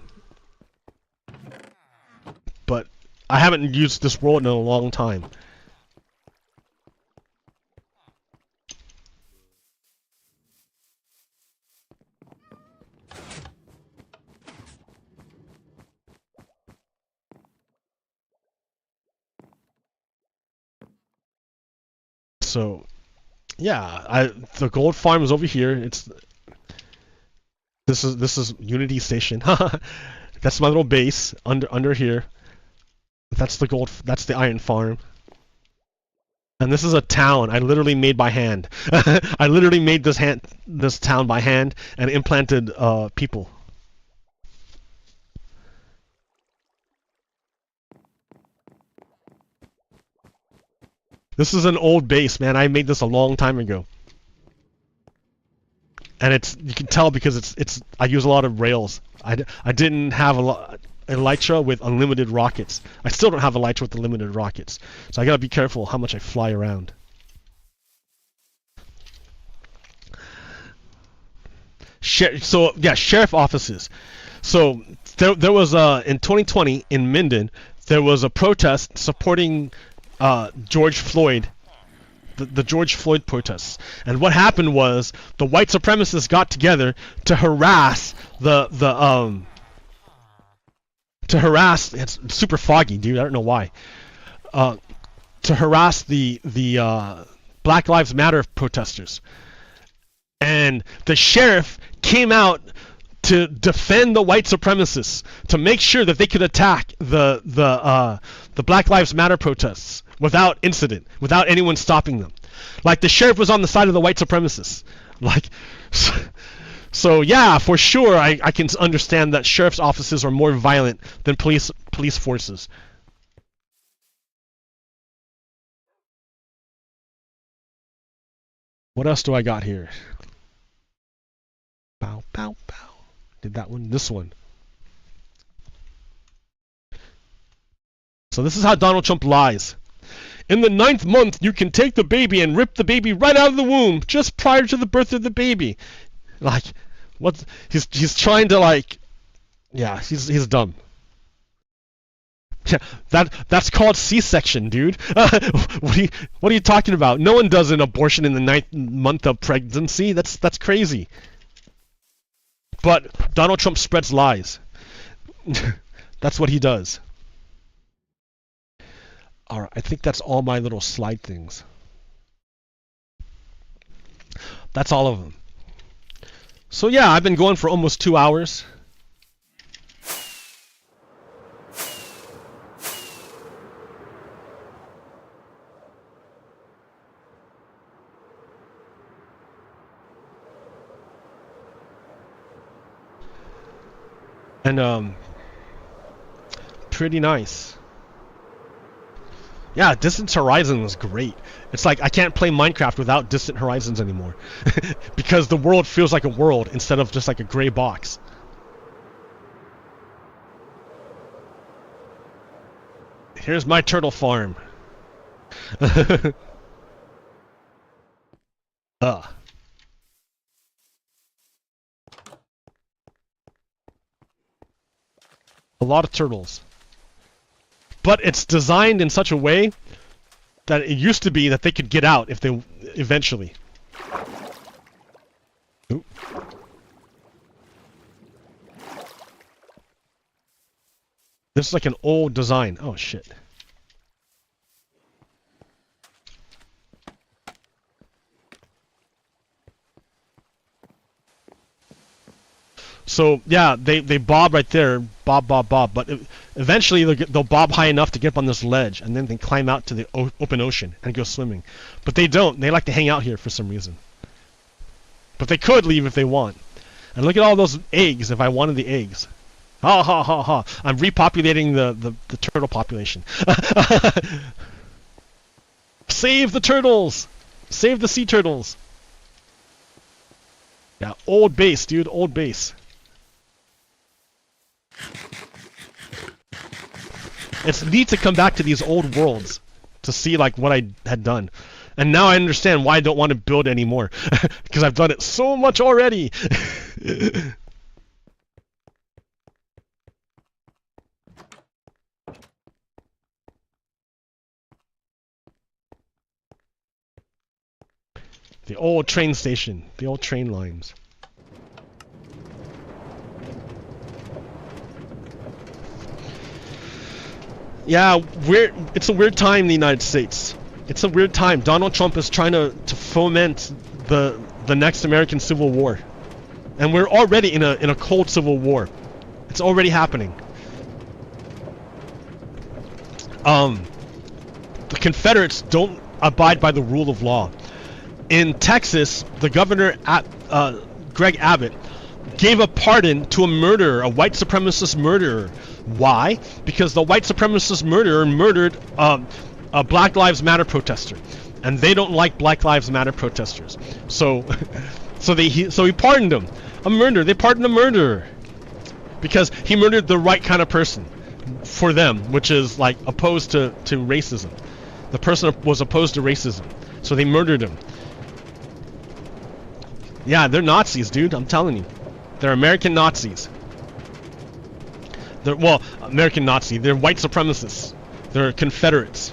But I haven't used this world in a long time. So, yeah, the gold farm is over here. This is Unity Station. That's my little base under here. That's the iron farm. And this is a town I literally made by hand. I literally made this town by hand and implanted people. This is an old base, man. I made this a long time ago. And you can tell because I use a lot of rails. I didn't have Elytra with unlimited rockets. I still don't have Elytra with unlimited rockets. So I gotta be careful how much I fly around. So yeah, sheriff offices. So there was in 2020 in Minden, there was a protest supporting George Floyd, the George Floyd protests. And what happened was the white supremacists got together to harass it's super foggy, dude, I don't know why. To harass the Black Lives Matter protesters. And the sheriff came out to defend the white supremacists, to make sure that they could attack the Black Lives Matter protests without incident, without anyone stopping them. Like, the sheriff was on the side of the white supremacists. Like, so yeah, for sure, I can understand that sheriff's offices are more violent than police forces. What else do I got here? Bow, bow, bow. Did that one? This one. So this is how Donald Trump lies. In the 9th month, you can take the baby and rip the baby right out of the womb, just prior to the birth of the baby. Like, what? He's trying to, like, yeah, he's dumb. Yeah, that's called C-section, dude. What are you talking about? No one does an abortion in the 9th month of pregnancy. That's crazy. But Donald Trump spreads lies. That's what he does. Alright, I think that's all my little slide things. That's all of them. So yeah, I've been going for almost 2 hours. And pretty nice. Yeah, Distant Horizon was great. It's like I can't play Minecraft without Distant Horizons anymore. Because the world feels like a world instead of just like a gray box. Here's my turtle farm. A lot of turtles. But it's designed in such a way that it used to be that they could get out if they eventually. Oop. This is like an old design. Oh shit. So yeah, they bob right there, bob, but eventually they'll bob high enough to get up on this ledge, and then they climb out to the open ocean and go swimming. But they don't. They like to hang out here for some reason. But they could leave if they want. And look at all those eggs. If I wanted the eggs, ha ha ha ha! I'm repopulating the turtle population. Save the turtles! Save the sea turtles! Yeah, old base, dude. Old base. It's neat to come back to these old worlds to see like what I had done. And now I understand why I don't want to build anymore. Because I've done it so much already. The old train station. The old train lines. Yeah, it's a weird time in the United States. It's a weird time. Donald Trump is trying to foment the next American Civil War. And we're already in a cold civil war. It's already happening. The Confederates don't abide by the rule of law. In Texas, the governor, Greg Abbott, gave a pardon to a murderer, a white supremacist murderer. Why? Because the white supremacist murderer murdered a Black Lives Matter protester, and they don't like Black Lives Matter protesters. So, so he pardoned him. A murderer. They pardoned a murderer because he murdered the right kind of person for them, which is like opposed to racism. The person was opposed to racism, so they murdered him. Yeah, they're Nazis, dude. I'm telling you, they're American Nazis. They're, well, American Nazi. They're white supremacists. They're Confederates.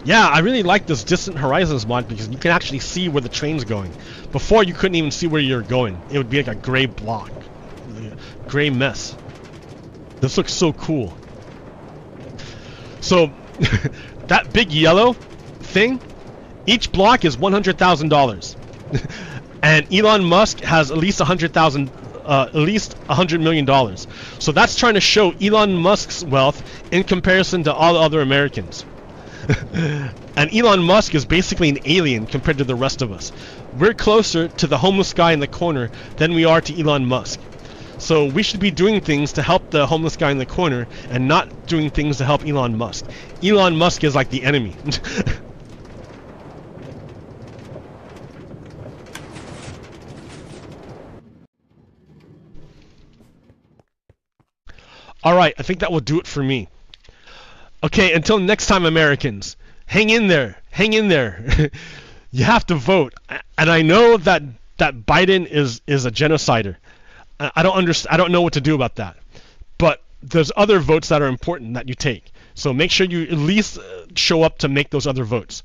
Yeah, I really like this Distant Horizons mod because you can actually see where the train's going. Before, you couldn't even see where you're going. It would be like a gray block. A gray mess. This looks so cool. So, that big yellow thing, each block is $100,000. And Elon Musk has at least $100 million. So that's trying to show Elon Musk's wealth in comparison to all the other Americans. And Elon Musk is basically an alien compared to the rest of us. We're closer to the homeless guy in the corner than we are to Elon Musk. So we should be doing things to help the homeless guy in the corner and not doing things to help Elon Musk. Elon Musk is like the enemy. Alright, I think that will do it for me. Okay, until next time, Americans, hang in there. Hang in there. You have to vote. And I know that Biden is a genocider. I don't understand. I don't know what to do about that. But there's other votes that are important that you take. So make sure you at least show up to make those other votes.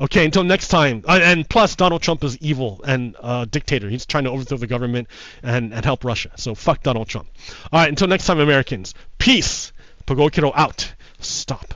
Okay, until next time. And plus, Donald Trump is evil and a dictator. He's trying to overthrow the government and help Russia. So fuck Donald Trump. All right, until next time, Americans. Peace. Pagokiro out. Stop.